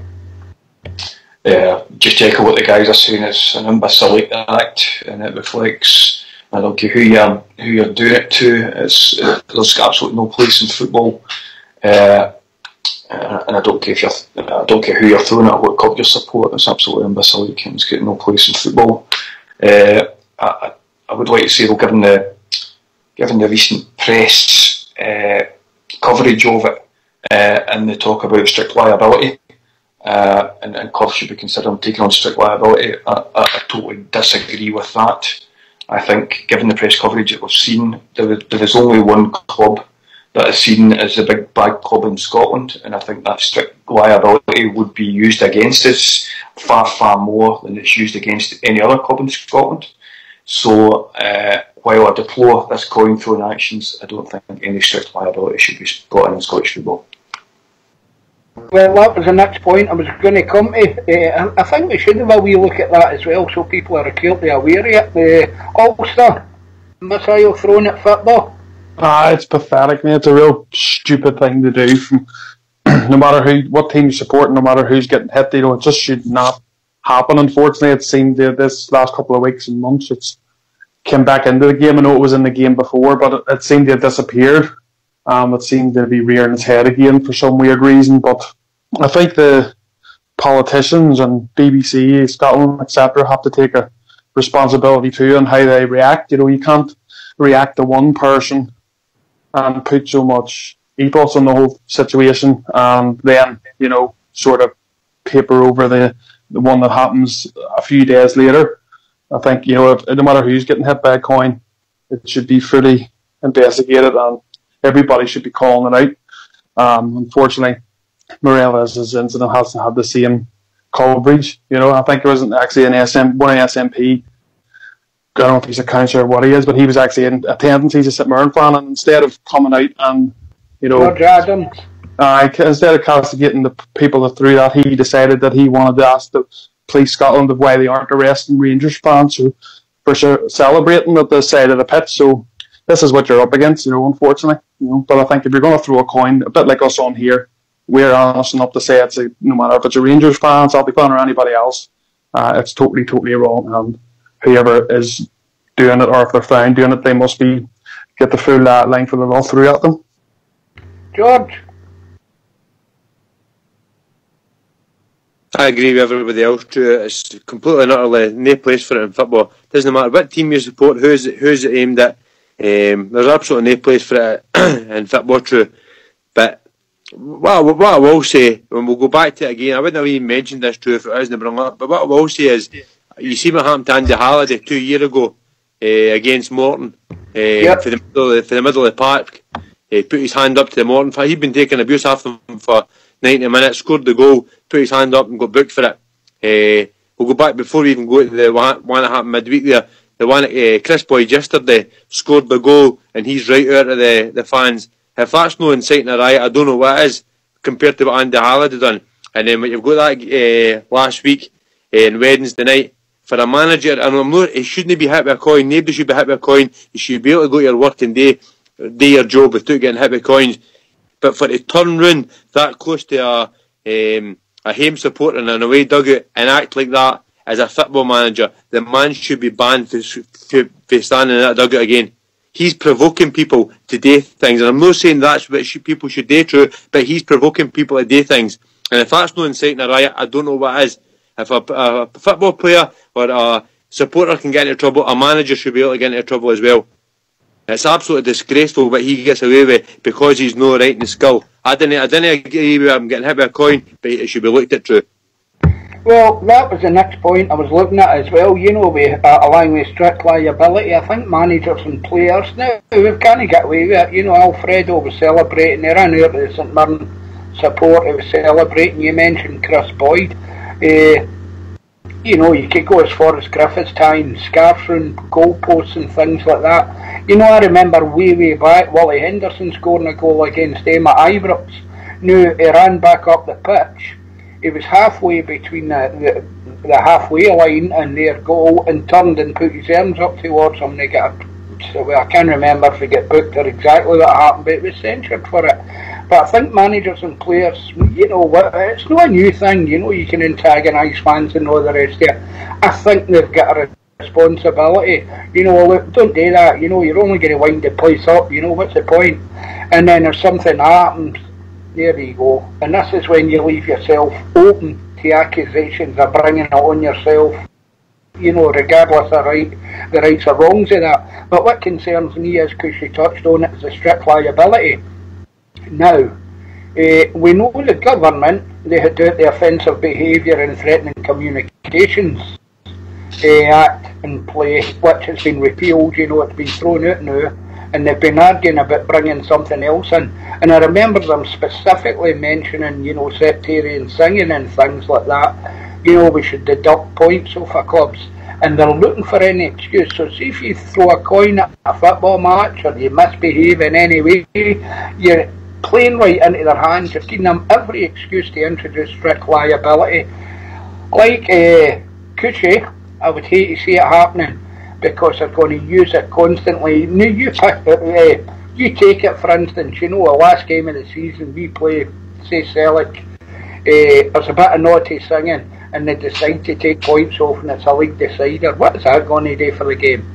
Just echo what the guys are saying. It's an imbecilic act, and it reflects, I don't care who you're doing it to. There's absolutely no place in football, and I don't care who you're throwing at, what club you support. It's absolutely imbecilic, and it's got no place in football. I would like to say, though, given the recent press coverage of it, and the talk about strict liability, and clubs should be considering taking on strict liability, I totally disagree with that. I think, given the press coverage that we've seen, there is only one club that is seen as the big bad club in Scotland, and I think that strict liability would be used against us far more than it's used against any other club in Scotland. So, while I deplore this coin throwing actions, I don't think any strict liability should be brought in Scottish football. Well, that was the next point I was going to come to. I think we should have a wee look at that as well, so people are acutely aware of it. Ulster, missile thrown at football. It's pathetic, mate. It's a real stupid thing to do. From no matter what team you support, no matter who's getting hit, it just should not happen. Unfortunately, it seemed this last couple of weeks and months, it's came back into the game. I know it was in the game before, but it seemed to have disappeared. It seemed to be rearing its head again for some weird reason. But I think the politicians and BBC, Scotland, etc., have to take a responsibility too on how they react. You can't react to one person and put so much ethos on the whole situation, and then sort of paper over the one that happens a few days later. I think no matter who's getting hit by a coin, it should be fully investigated, and everybody should be calling it out. Unfortunately, Morelos' incident hasn't had the same coverage. I think it wasn't actually one SNP. I don't know if he's a counsellor or what he is, but he was actually in attendance. He's a St Mirren fan, and instead of coming out and instead of castigating the people that threw that, he decided that he wanted to ask the Police Scotland of why they aren't arresting Rangers fans for celebrating at the side of the pitch. So this is what you're up against, unfortunately. But I think if you're going to throw a coin, a bit like us on here, we're honest enough to say no matter if it's a Rangers fan, Celtic fan, or anybody else, it's totally wrong. And whoever is doing it, or if they're found doing it, they must get the full length of the law through at them. George? I agree with everybody else too. It's completely and utterly no place for it in football. Doesn't matter what team you support, who's it aimed at. There's absolutely no place for it in football true. But what I will say, when we'll go back to it again, I wouldn't have even mentioned this true if it isn't brought up, but what I will say is, you see what happened to Andy Halliday 2 years ago against Morton for the middle of the park. He put his hand up to the Morton. He'd been taking abuse after him for 90 minutes, scored the goal, put his hand up and got booked for it. We'll go back before we even go to the one that happened midweek there. The one Chris Boyd yesterday scored the goal and he's right out of the fans. If that's no inciting a riot, I don't know what is compared to what Andy Halliday done. And then you've got that last week on Wednesday night for a manager, and he shouldn't be hit with a coin. Nobody should be hit with a coin. You should be able to go to your work and do your job without getting hit with coins. But for it to turn round that close to a home supporter in an away dugout and act like that as a football manager, the man should be banned for standing in that dugout again. He's provoking people to do things, and I'm not saying that's what people should do true, but he's provoking people to do things. And if that's not inciting a riot, I don't know what is. If a football player or a supporter can get into trouble, a manager should be able to get into trouble as well. It's absolutely disgraceful what he gets away with because he's no right in the skill. I didn't agree with him getting hit with a coin, but it should be looked at true. Well, that was the next point I was looking at as well. With allowing with strict liability, I think managers and players now, we can't get away with it. Alfredo was celebrating, he ran out of the St Mirren support, it was celebrating. You mentioned Chris Boyd. You know, you could go as far as Griffiths tying scarves and goalposts and things like that. You know, I remember way back, Wally Henderson scoring a goal against them at Ibrox. Now, he ran back up the pitch. He was halfway between the halfway line and their goal and turned and put his arms up towards him. They got I can't remember if he got booked or exactly what happened, but he was censured for it. But I think managers and players, you know, it's not a new thing. You know, you can antagonise fans and all the rest of it. I think they've got a responsibility. You know, look, don't do that. You know, you're only going to wind the place up. You know, what's the point? And then if something happens, there you go. And this is when you leave yourself open to accusations of bringing it on yourself. You know, regardless of the rights or wrongs of that. But what concerns me is, because she touched on it, is the strict liability. Now, we know the government, they had the Offensive Behaviour and Threatening Communications Act in place, which has been repealed. You know, it's been thrown out now, and they've been arguing about bringing something else in. And I remember them specifically mentioning, you know, sectarian singing and things like that. You know, we should deduct points off of clubs, and they're looking for any excuse. So see, if you throw a coin at a football match or you misbehave in any way, you're playing right into their hands. You're giving them every excuse to introduce strict liability. Like Coochie, I would hate to see it happening, because they're going to use it constantly. Now you take it, for instance, you know, the last game of the season we play, say Celtic, there's a bit of naughty singing, and they decide to take points off, and it's a league decider. What is that going to do for the game?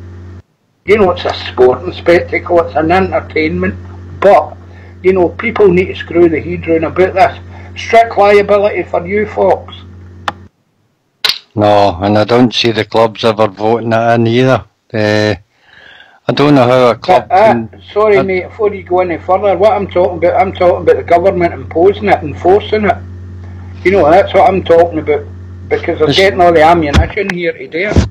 You know, it's a sporting spectacle, it's an entertainment, but, you know, people need to screw the head round about this. Strict liability for you folks. No, and I don't see the clubs ever voting it in either. I don't know how a club can... Sorry mate, before you go any further, what I'm talking about the government imposing it, enforcing it. You know, that's what I'm talking about, because they're getting all the ammunition here to do it.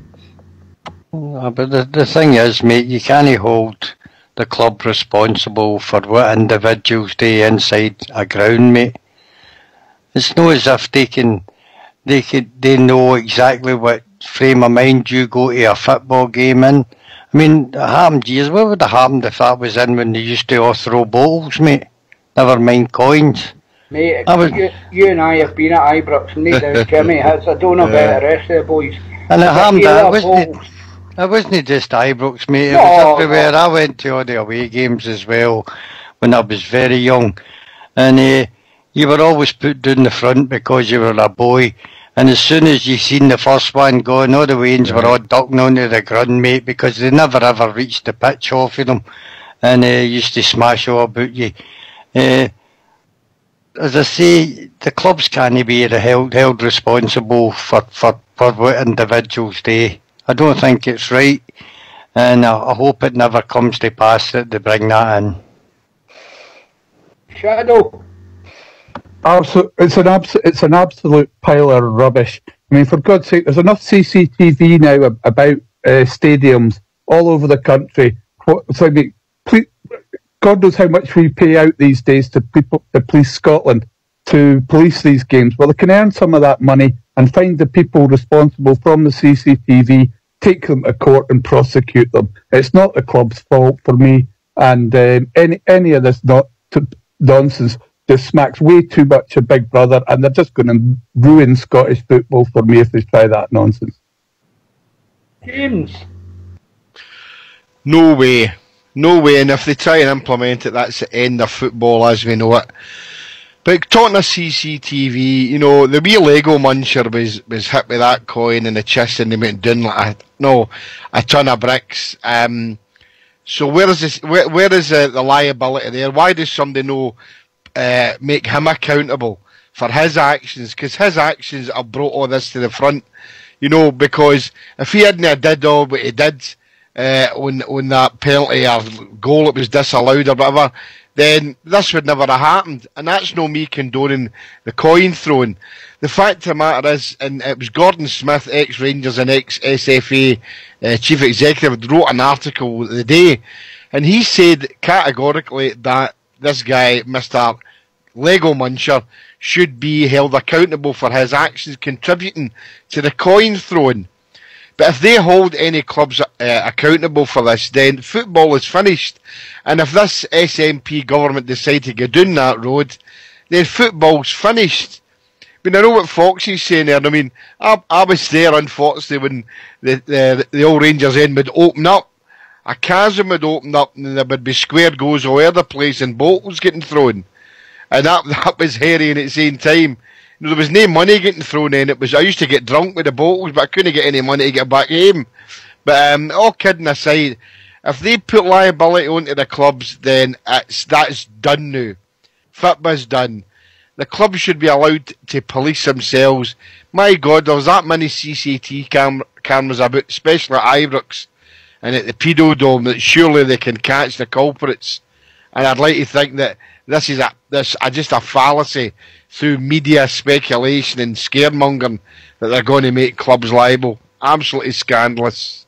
But the thing is, mate, you can't hold the club responsible for what individuals do inside a ground, mate. It's not as if they know exactly what frame of mind you go to a football game in. I mean, it happened years. What would have happened if that was in when they used to all throw balls, mate? Never mind coins. Mate, you and I have been at Ibrox, and neither Jimmy has. I don't know about the rest of the boys. And it happened, it wasn't just Ibrox, mate. It was everywhere. I went to all the away games as well when I was very young. And you were always put down the front because you were a boy. And as soon as you seen the first one going, all the Waynes were all ducking onto the ground, mate, because they never ever reached the pitch off of them. And used to smash all about you. As I say, the clubs can't be held responsible for what individuals do. I don't think it's right, and I hope it never comes to pass that they bring that in. Shadow. It's an absolute pile of rubbish. I mean, for God's sake, there's enough CCTV now about stadiums all over the country. God knows how much we pay out these days to people, to Police Scotland, to police these games. Well, they can earn some of that money and find the people responsible from the CCTV, take them to court and prosecute them. It's not the club's fault for me, and any of this nonsense just smacks way too much of Big Brother, and they're just going to ruin Scottish football for me if they try that nonsense. James? No way. No way, and if they try and implement it, that's the end of football as we know it. But talking of CCTV, you know, the wee Lego muncher was hit with that coin in the chest and they went down like a ton of bricks. So where is the liability there? Why does somebody make him accountable for his actions? Because his actions have brought all this to the front. You know, because if he hadn't did all what he did, when that penalty or goal that was disallowed or whatever, then this would never have happened. And that's no me condoning the coin throwing. The fact of the matter is, and it was Gordon Smith, ex-Rangers and ex-SFA chief executive, wrote an article the day, and he said categorically that this guy, Mr. Lego Muncher, should be held accountable for his actions contributing to the coin throwing. But if they hold any clubs accountable for this, then football is finished. And if this SNP government decide to go down that road, then football's finished. I mean, I know what Foxy's saying there. I mean, I was there, unfortunately, when the old Rangers end would open up. A chasm would open up and there would be square goals all over the place and bottles getting thrown. And that was hairy in at the same time. You know, there was no money getting thrown in. I used to get drunk with the bottles, but I couldn't get any money to get back home. But all kidding aside, if they put liability onto the clubs, then that's done now. FITBA's done. The clubs should be allowed to police themselves. My God, there was that many CCTV cameras about, especially at Ibrox and at the Pedo Dome, that surely they can catch the culprits. And I'd like to think that this is just a fallacy through media speculation and scaremongering that they're going to make clubs liable. Absolutely scandalous.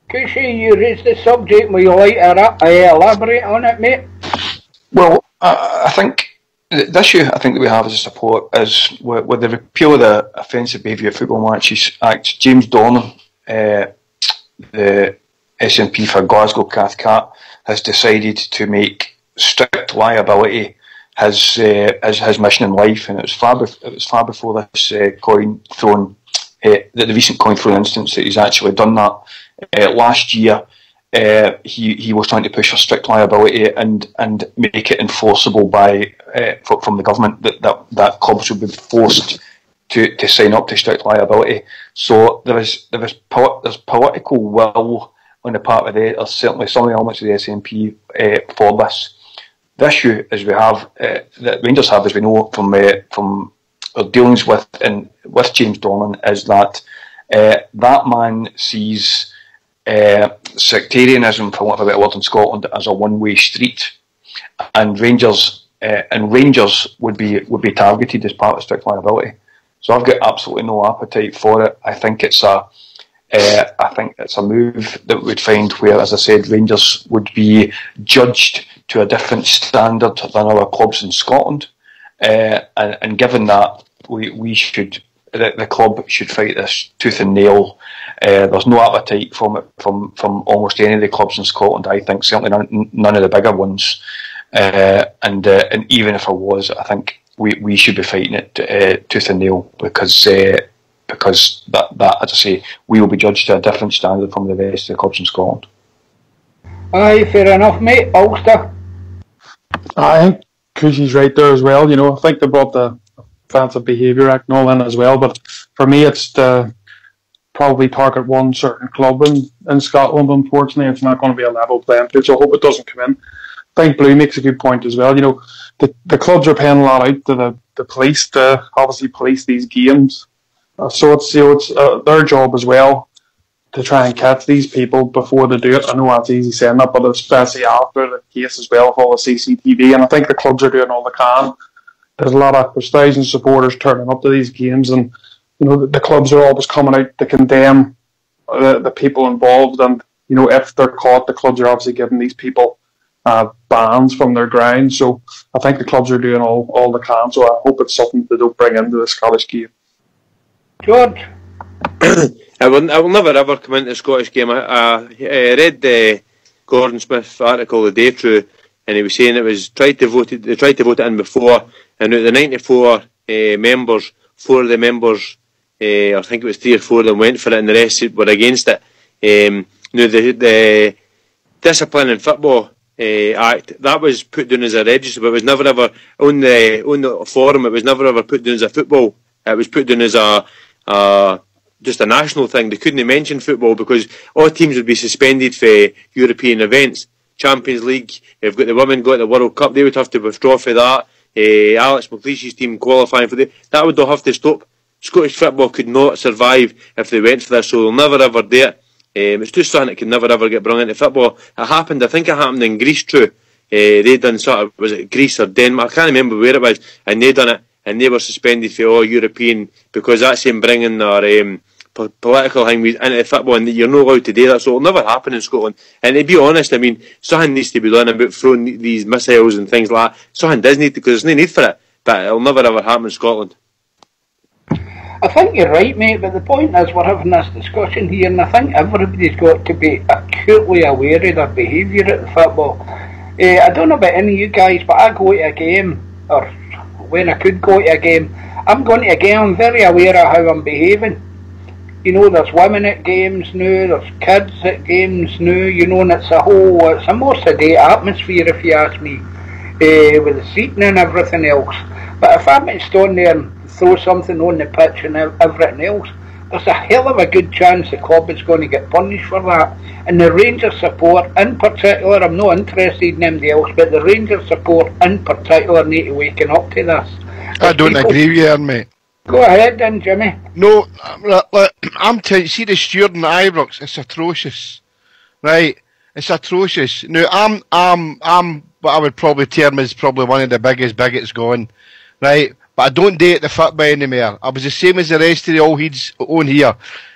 Cushy, you raised the subject. Will you like to elaborate on it, mate? Well, I think the issue I think that we have as a support is with the repeal of the Offensive Behaviour at Football Matches Act. James Dornan, the SNP for Glasgow Cathcart, has decided to make strict liability his mission in life, and it was far before this coin thrown, the recent coin thrown instance, that he's actually done that. Last year, he was trying to push for strict liability and make it enforceable from the government that clubs would be forced to sign up to strict liability. So there's political will on the part of certainly some of the elements of the SNP for this. The issue is that Rangers have, as we know from our dealings with James Dornan, is that that man sees sectarianism, for want of a better word, in Scotland as a one-way street, and Rangers would be targeted as part of strict liability. So I've got absolutely no appetite for it. I think it's a move that would find where, as I said, Rangers would be judged to a different standard than other clubs in Scotland, and given that, the club should fight this tooth and nail. There's no appetite from it from almost any of the clubs in Scotland. I think certainly none of the bigger ones, and even if there was, I think we should be fighting it tooth and nail because that, as I say, we will be judged to a different standard from the rest of the clubs in Scotland. Aye, fair enough, mate. Ulster. I think Cushy's right there as well. You know, I think they brought the Offensive Behaviour Act and all in as well, but for me it's to probably target one certain club in Scotland. Unfortunately, it's not going to be a level playing field, so I hope it doesn't come in. I think Blue makes a good point as well. You know, the clubs are paying a lot out to the police to obviously police these games. So it's their job as well to try and catch these people before they do it. I know that's easy saying that, but especially after the case as well of all the CCTV. And I think the clubs are doing all they can. There's thousands of supporters turning up to these games, and you know the clubs are always coming out to condemn the people involved. And you know, if they're caught, the clubs are obviously giving these people bans from their ground. So I think the clubs are doing all they can. So I hope it's something they don't bring into the Scottish game. George? I will never ever come into the Scottish game. I read Gordon Smith's article the day through, and he was saying they tried to vote it in before, and out of the 94 members, 4 of the members, I think it was 3 or 4 of them went for it, and the rest were against it. The Discipline in Football Act, that was put down as a register, but it was never ever on the forum. It was never ever put down as a football. It was put down as just a national thing. They couldn't mention football because all teams would be suspended for European events. Champions League, if the women got the World Cup, they would have to withdraw for that. Alex McLeish's team qualifying for that would all have to stop. Scottish football could not survive if they went for this, so they'll never ever do it. It's just something that could never ever get brought into football. I think it happened in Greece too. They done sort of, was it Greece or Denmark? I can't remember where it was, and they done it, and they were suspended for all European because that's them bringing their political thing into football, and you're not allowed to do that, so it'll never happen in Scotland. And to be honest, I mean, something needs to be done about throwing these missiles and things like that. Something does need to, because there's no need for it, but it'll never ever happen in Scotland. I think you're right, mate, but the point is we're having this discussion here, and I think everybody's got to be acutely aware of their behaviour at the football. I don't know about any of you guys, but I go to a game, or when I could go to a game, I'm going to a game, I'm very aware of how I'm behaving. You know, there's women at games now, there's kids at games now, you know, and it's a more sedate atmosphere, if you ask me, with the seating and everything else. But if I'm to stand there and throw something on the pitch and everything else, there's a hell of a good chance the club is going to get punished for that. And the Rangers support in particular, I'm not interested in anybody else, but the Rangers support in particular need to waken up to this. I don't agree with you, mate. Go ahead then, Jimmy. No, I'm telling you, see the steward in Ibrox, it's atrocious, right? It's atrocious. Now, I'm what I would probably term as probably one of the biggest bigots going, right? But I don't date the football anymore. I was the same as the rest of the old heads on here,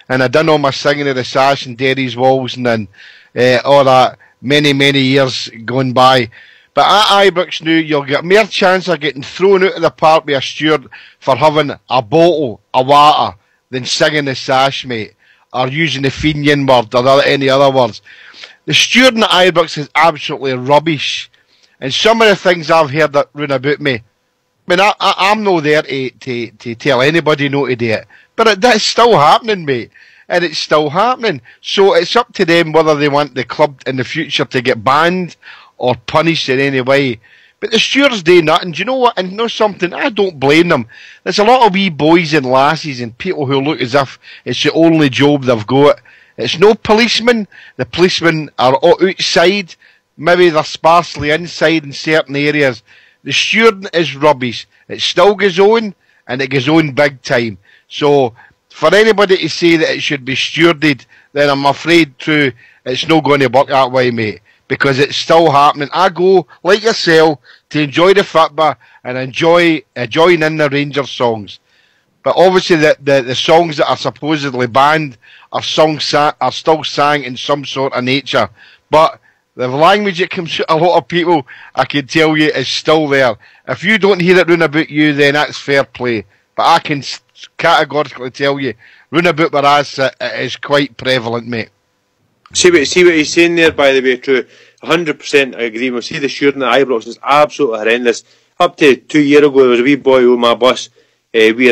and I done all my singing of the sash and Derry's Walls and all that many years gone by. But at Ibrox now, you'll get more chance of getting thrown out of the park by a steward for having a bottle of water than singing the sash, mate, or using the Fenian word or any other words. The steward at Ibrox is absolutely rubbish, and some of the things I've heard that run about me, I mean, I'm not there to tell anybody no to do it, but that's still happening, mate, and it's still happening. So it's up to them whether they want the club in the future to get banned or punished in any way. But the stewards do nothing. Do you know what? And you know something? I don't blame them. There's a lot of wee boys and lassies and people who look as if it's the only job they've got. It's no policemen. The policemen are outside. Maybe they're sparsely inside in certain areas. The stewarding is rubbish. It still goes on, and it goes on big time. So, for anybody to say that it should be stewarded, then I'm afraid too, it's not going to work that way, mate. Because it's still happening. I go, like yourself, to enjoy the football and enjoy in the Rangers songs. But obviously the songs that are supposedly banned are still sang in some sort of nature. But the language that comes out a lot of people, I can tell you, is still there. If you don't hear it run about you, then that's fair play. But I can categorically tell you, run about where I sit, it is quite prevalent, mate. See what he's saying there, by the way, true. 100% I agree with him. See, the shooting at Ibrox is absolutely horrendous. Up to 2 years ago, there was a wee boy on my bus, he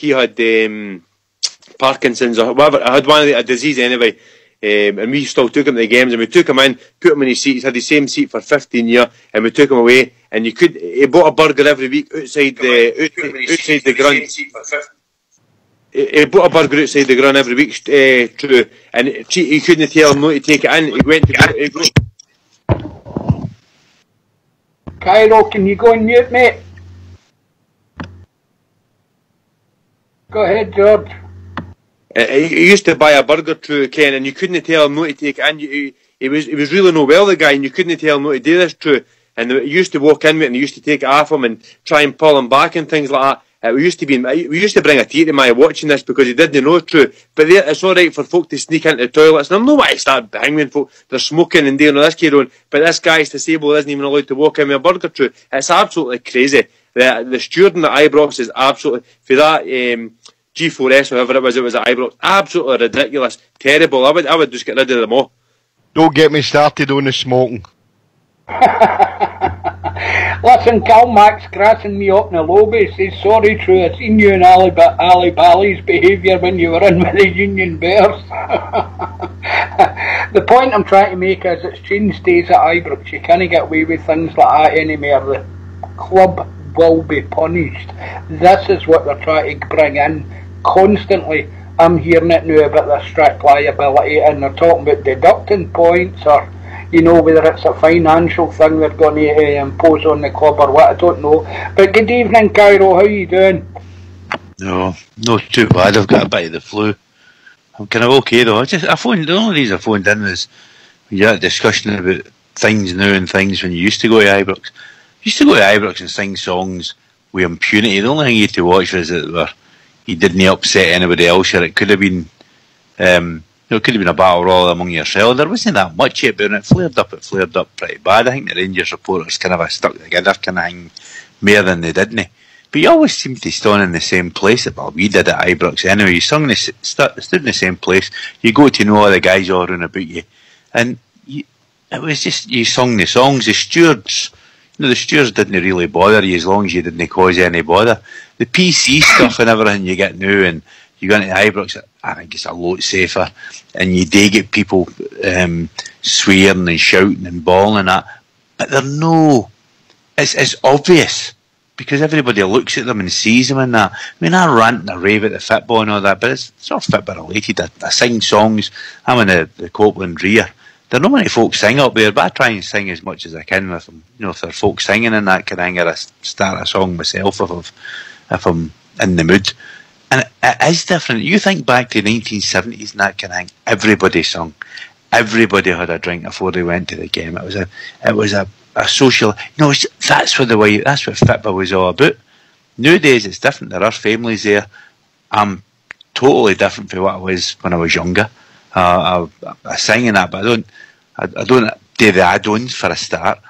had Parkinson's or whatever, I had a disease anyway, and we still took him to the games, and we took him in, put him in his seat. He's had the same seat for 15 years, and we took him away, and he bought a burger every week outside the ground. He bought a burger outside the ground every week, true, and he couldn't tell him not to take it in. He went to go. Cairo, can you go on mute, mate? Go ahead, George. He used to buy a burger, true, Ken, and you couldn't tell him not to take it in. He was really no well, the guy, and you couldn't tell him not to do this, true. And he used to walk in with it, and he used to take it off him and try and pull him back and things like that. We used to bring a tear to my watching this because he didn't know true. But it's all right for folk to sneak into the toilets, and I'm not want to start hanging folk. They're smoking and doing all this carry on. But this guy's disabled, isn't even allowed to walk in with a burger true. It's absolutely crazy. The stewarding at Ibrox is absolutely for that G4S or whoever it was at Ibrox. Absolutely ridiculous, terrible. I would just get rid of them all. Don't get me started on the smoking. Listen, Cal Max grassing me up in the lobby says, sorry, True, I seen you and Ali Bally's behaviour when you were in with the Union Bears. The point I'm trying to make is it's changed days at Ibrox. You can't get away with things like that anymore. The club will be punished. This is what they're trying to bring in constantly. I'm hearing it now about the strict liability, and they're talking about deducting points, or you know, whether it's a financial thing they're going to impose on the club or what, I don't know. But good evening, Cairo, how are you doing? No, not too bad. I've got a bit of the flu. I'm kind of okay though. The only reason I phoned in was we had a discussion about things now and things when you used to go to Ibrox. You used to go to Ibrox and sing songs with impunity. The only thing you had to watch was that you didn't upset anybody else, or it could have been It could have been a battle royal among yourselves. There wasn't that much yet, but it flared up pretty bad. I think the Rangers supporters kind of stuck together kind of thing more than they didn't. But you always seem to stand in the same place. Well, we did at Ibrox anyway. You stood in the same place. You go to know all the guys all around about you. And it was just, you sung the songs. The stewards, the stewards didn't really bother you as long as you didn't cause any bother. The PC stuff and everything you get now, and you go into Ibrox, I think it's a lot safer, and you do get people swearing and shouting and bawling and that, but they're no, it's obvious, because everybody looks at them and sees them and that. I mean, I rant and I rave at the football and all that, but it's not football related. I sing songs. I'm in the Copeland rear. There are not many folks sing up there, but I try and sing as much as I can with them. If there are folks singing and that kind of thing, or I start a song myself if I'm in the mood. And it is different. You think back to the 1970s and that kind of thing, everybody sung. Everybody had a drink before they went to the game. It was a social, that's what football was all about. Nowadays it's different. There are families there. I'm totally different from what I was when I was younger. I sing and that, but I don't do the add-ons for a start,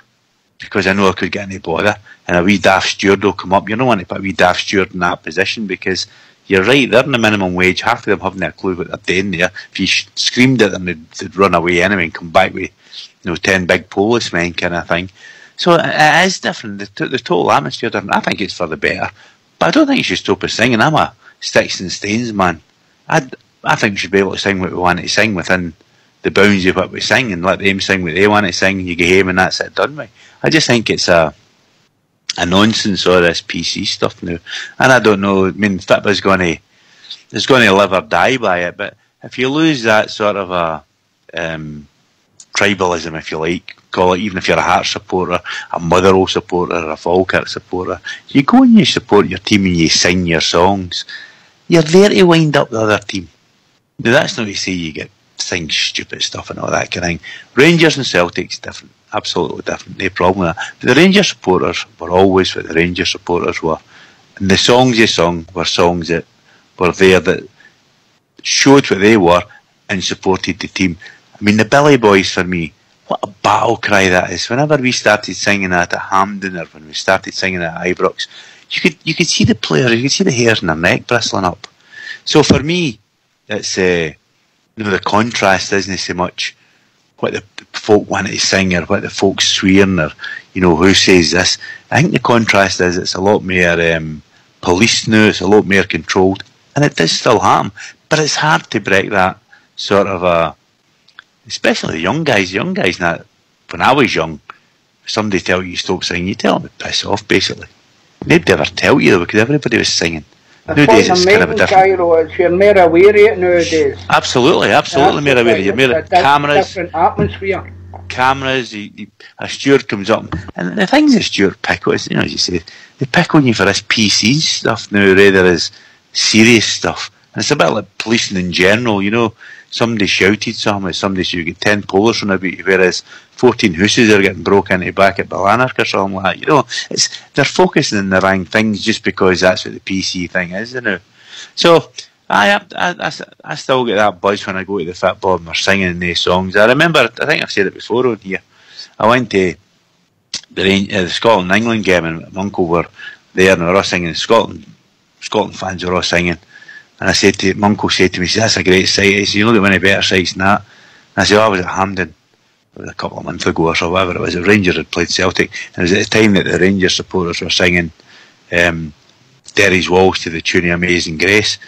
because I know I could get any bother, and a wee daft steward will come up. You don't want to put a wee daft steward in that position, because you're right, they're in the minimum wage. Half of them haven't a clue what they're doing there. If you screamed at them, they'd run away anyway and come back with 10 big policemen kind of thing. So it is different. The total atmosphere different. I think it's for the better, but I don't think you should stop us singing. I'm a sticks and stains man. I think we should be able to sing what we want to sing within the bounds of what we sing, and let them sing what they want to sing, and you get home and that's it done with. I just think it's a nonsense, all this PC stuff now. And I don't know, I mean, football's going to live or die by it, but if you lose that sort of a tribalism, if you like, call it, even if you're a Hearts supporter, a Motherwell supporter, a Falkirk supporter, you go and you support your team and you sing your songs. You're there to wind up the other team. Now, that's not to say you get sing stupid stuff and all that kind of thing. Rangers and Celtic's different, absolutely different, no problem with that. But the Rangers supporters were always what the Rangers supporters were. And the songs they sung were songs that were there, that showed what they were and supported the team. I mean, the Billy Boys, for me, what a battle cry that is. Whenever we started singing that at Hampden, or when we started singing at Ibrox, you could see the players, you could see the hairs in their neck bristling up. So for me, it's the contrast isn't so much what the folk want to sing or what the folks swearing or who says this. I think the contrast is it's a lot more policed now. It's a lot more controlled, and it does still happen. But it's hard to break that sort of especially the young guys. Young guys, now, when I was young, if somebody tell you stop singing, you tell them to piss off. Basically, they'd never tell you though, because everybody was singing. Nowadays it's kind of a different. You're more aware of it nowadays. Absolutely, more aware. You're more cameras. Different atmosphere. Cameras. A steward comes up, and the things the steward pick on, as you say, they pick on you for this PC stuff now rather as serious stuff. And it's a bit like policing in general. Somebody shouted something, you get 10 Polish on about you, whereas 14 houses are getting broken into back at Ballanark or something like that. They're focusing on the wrong things just because that's what the PC thing is, So I still get that buzz when I go to the football and we're singing these songs. I remember, I think I've said it before on here, I went to the Scotland-England game, and my uncle were there and we were all singing. Scotland fans were all singing. And my uncle said to me, that's a great sight. He said, you don't get any better sights than that. And I said, I was at Hampden. It was a couple of months ago or so, whatever it was. The Rangers had played Celtic. And it was at the time that the Rangers supporters were singing Derry's Walls to the tune of Amazing Grace.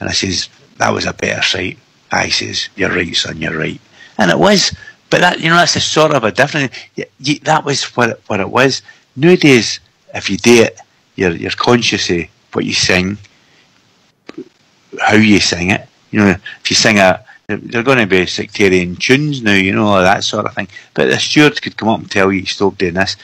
And I says, that was a better sight. I says, you're right, son, you're right. And it was. But that, that's a sort of a different, that was what it was. Nowadays, if you do it, you're conscious of what you sing, how you sing it. If you sing they're going to be sectarian tunes now, all that sort of thing. But the steward could come up and tell you, stop doing this.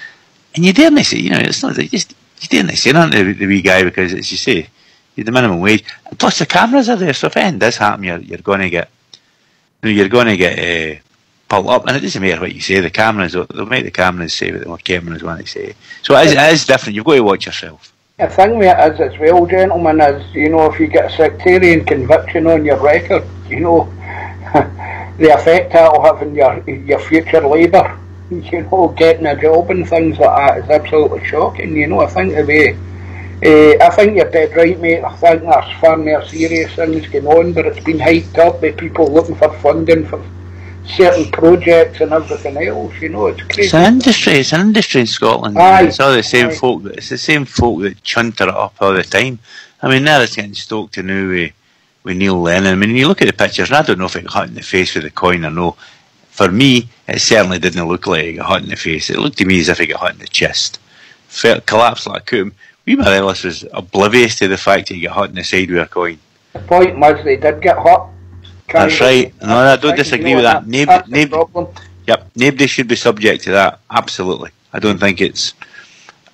And you daren't say, it's not like you daren't say nothing to the wee guy, because, as you say, you're the minimum wage. And plus the cameras are there, so if anything does happen, you're going to get, pulled up. And it doesn't matter what you say, they'll make the cameras say what the cameras want to say. So it is different. You've got to watch yourself. The thing with it is as well, gentlemen, is, you know, if you get a sectarian conviction on your record, you know, the effect that'll have on your future labour, you know, getting a job and things like that is absolutely shocking, you know. I think I think you're dead right, mate. I think there's far more serious things going on, but it's been hyped up by people looking for funding for certain projects and everything else, you know. It's crazy. It's an industry in Scotland. Aye. It's all the same folk. It's the same folk that chunter it up all the time. I mean, now it's getting stoked anew with Neil Lennon. I mean, you look at the pictures, and I don't know if it got hit in the face with the coin or no. For me, it certainly didn't look like it got hit in the face. It looked to me as if it got hit in the chest. Collapsed like a coom. Wee Morellis was oblivious to the fact that he got hit in the side with a coin. The point was they did get hit. That's right. No, I don't disagree with that. Nobody should be subject to that. Absolutely. I don't think it's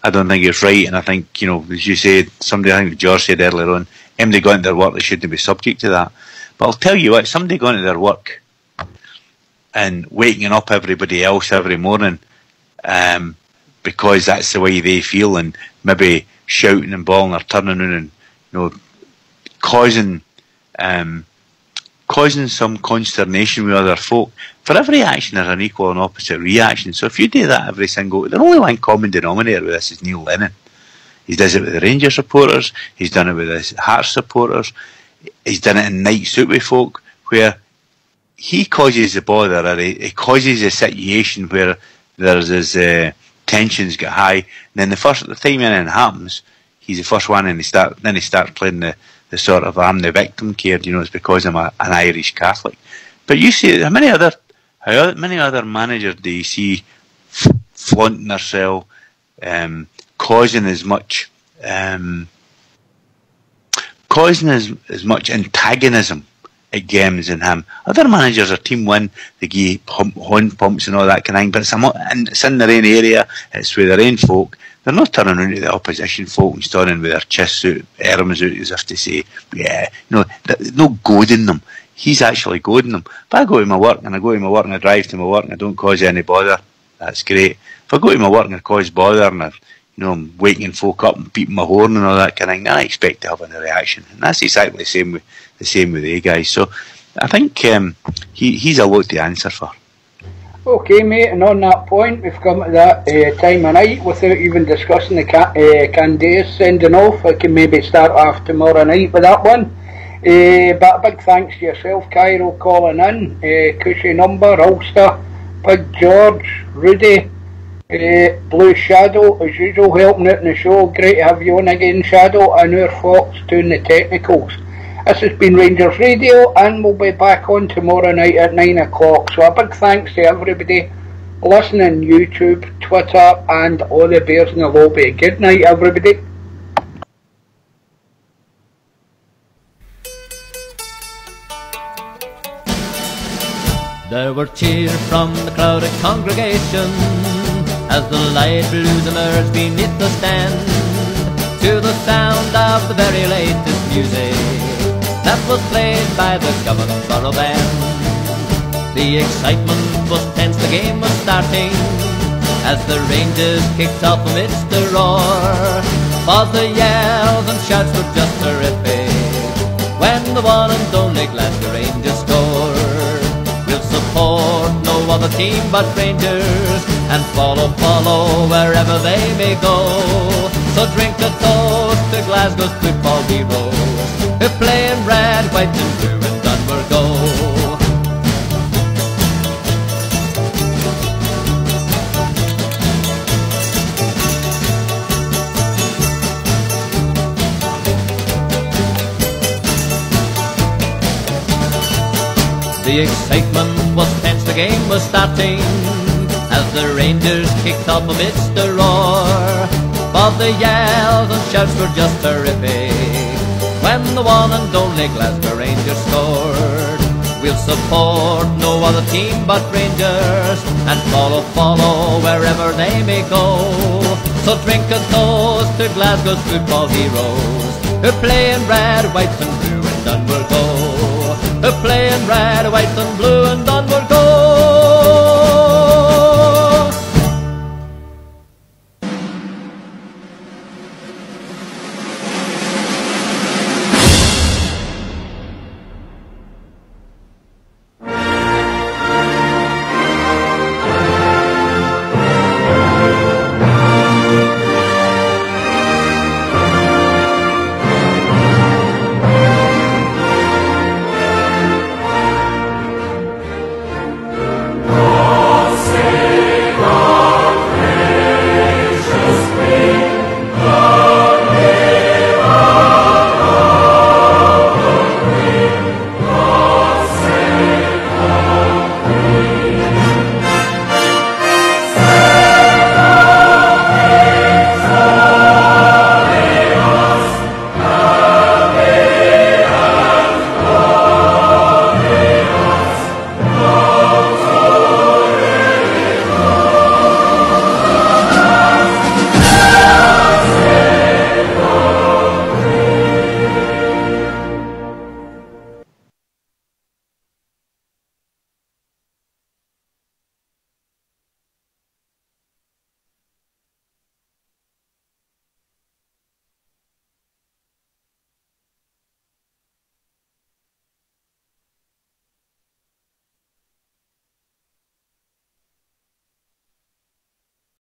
right, and I think, you know, as you said, I think George said earlier on, anybody going to their work, they shouldn't be subject to that. But I'll tell you what, somebody going to their work and waking up everybody else every morning, because that's the way they feel, and maybe shouting and bawling or turning around and, you know, causing some consternation with other folk. For every action there's an equal and opposite reaction. So if you do that every single... There's only one common denominator with this is Neil Lennon. He does it with the Rangers supporters, he's done it with his Hearts supporters, he's done it in night suit with folk, where he causes the bother, or he causes a situation where there's his tensions get high, and then the time anything happens, he's the first one, and he starts playing the sort of I'm the victim card, you know, it's because I'm an Irish Catholic. But you see, how many other managers do you see flaunting themselves, causing as much antagonism at games in him? Other managers, a team win, they give horn pumps and all that kind of thing, but it's in their own area, it's with their own folk. They're not turning around to the opposition folk and standing with their chests out, arms out, as if to say, yeah, no goading them. He's actually goading them. If I go to my work and I drive to my work and I don't cause any bother, that's great. If I go to my work and I cause bother and I'm waking folk up and beating my horn and all that kind of thing, then I expect to have a reaction. And that's exactly the same with the guys. So I think he's a lot to answer for. Okay, mate, and on that point, we've come to that time of night without even discussing the Candace sending off. I can maybe start off tomorrow night with that one. But a big thanks to yourself, Cairo, calling in. Cushy Number, Ulster, Big George, Rudy, Blue Shadow, as usual, helping out in the show. Great to have you on again, Shadow, and our Fox doing the technicals. This has been Rangers Radio, and we'll be back on tomorrow night at 9 o'clock. So a big thanks to everybody listening, YouTube, Twitter, and all the bears in the lobby. Good night, everybody. There were cheers from the crowded congregation as the light blues emerged beneath the stand, to the sound of the very latest music that was played by the Government Borough Band. The excitement was tense, the game was starting as the Rangers kicked off amidst the roar. For the yells and shouts were just terrific when the one and only Glasgow Rangers scored. We'll support no other team but Rangers and follow wherever they may go. So drink a toast to Glasgow's football heroes who play in red, white and blue in Dunbar go. The excitement was tense, the game was starting as the Rangers kicked off amidst the roar. But the yells and shouts were just terrific when the one and only Glasgow Rangers scored. We'll support no other team but Rangers and follow wherever they may go. So drink a toast to Glasgow's football heroes who play in red, white and blue in Dunbar go. Who play in red, white and blue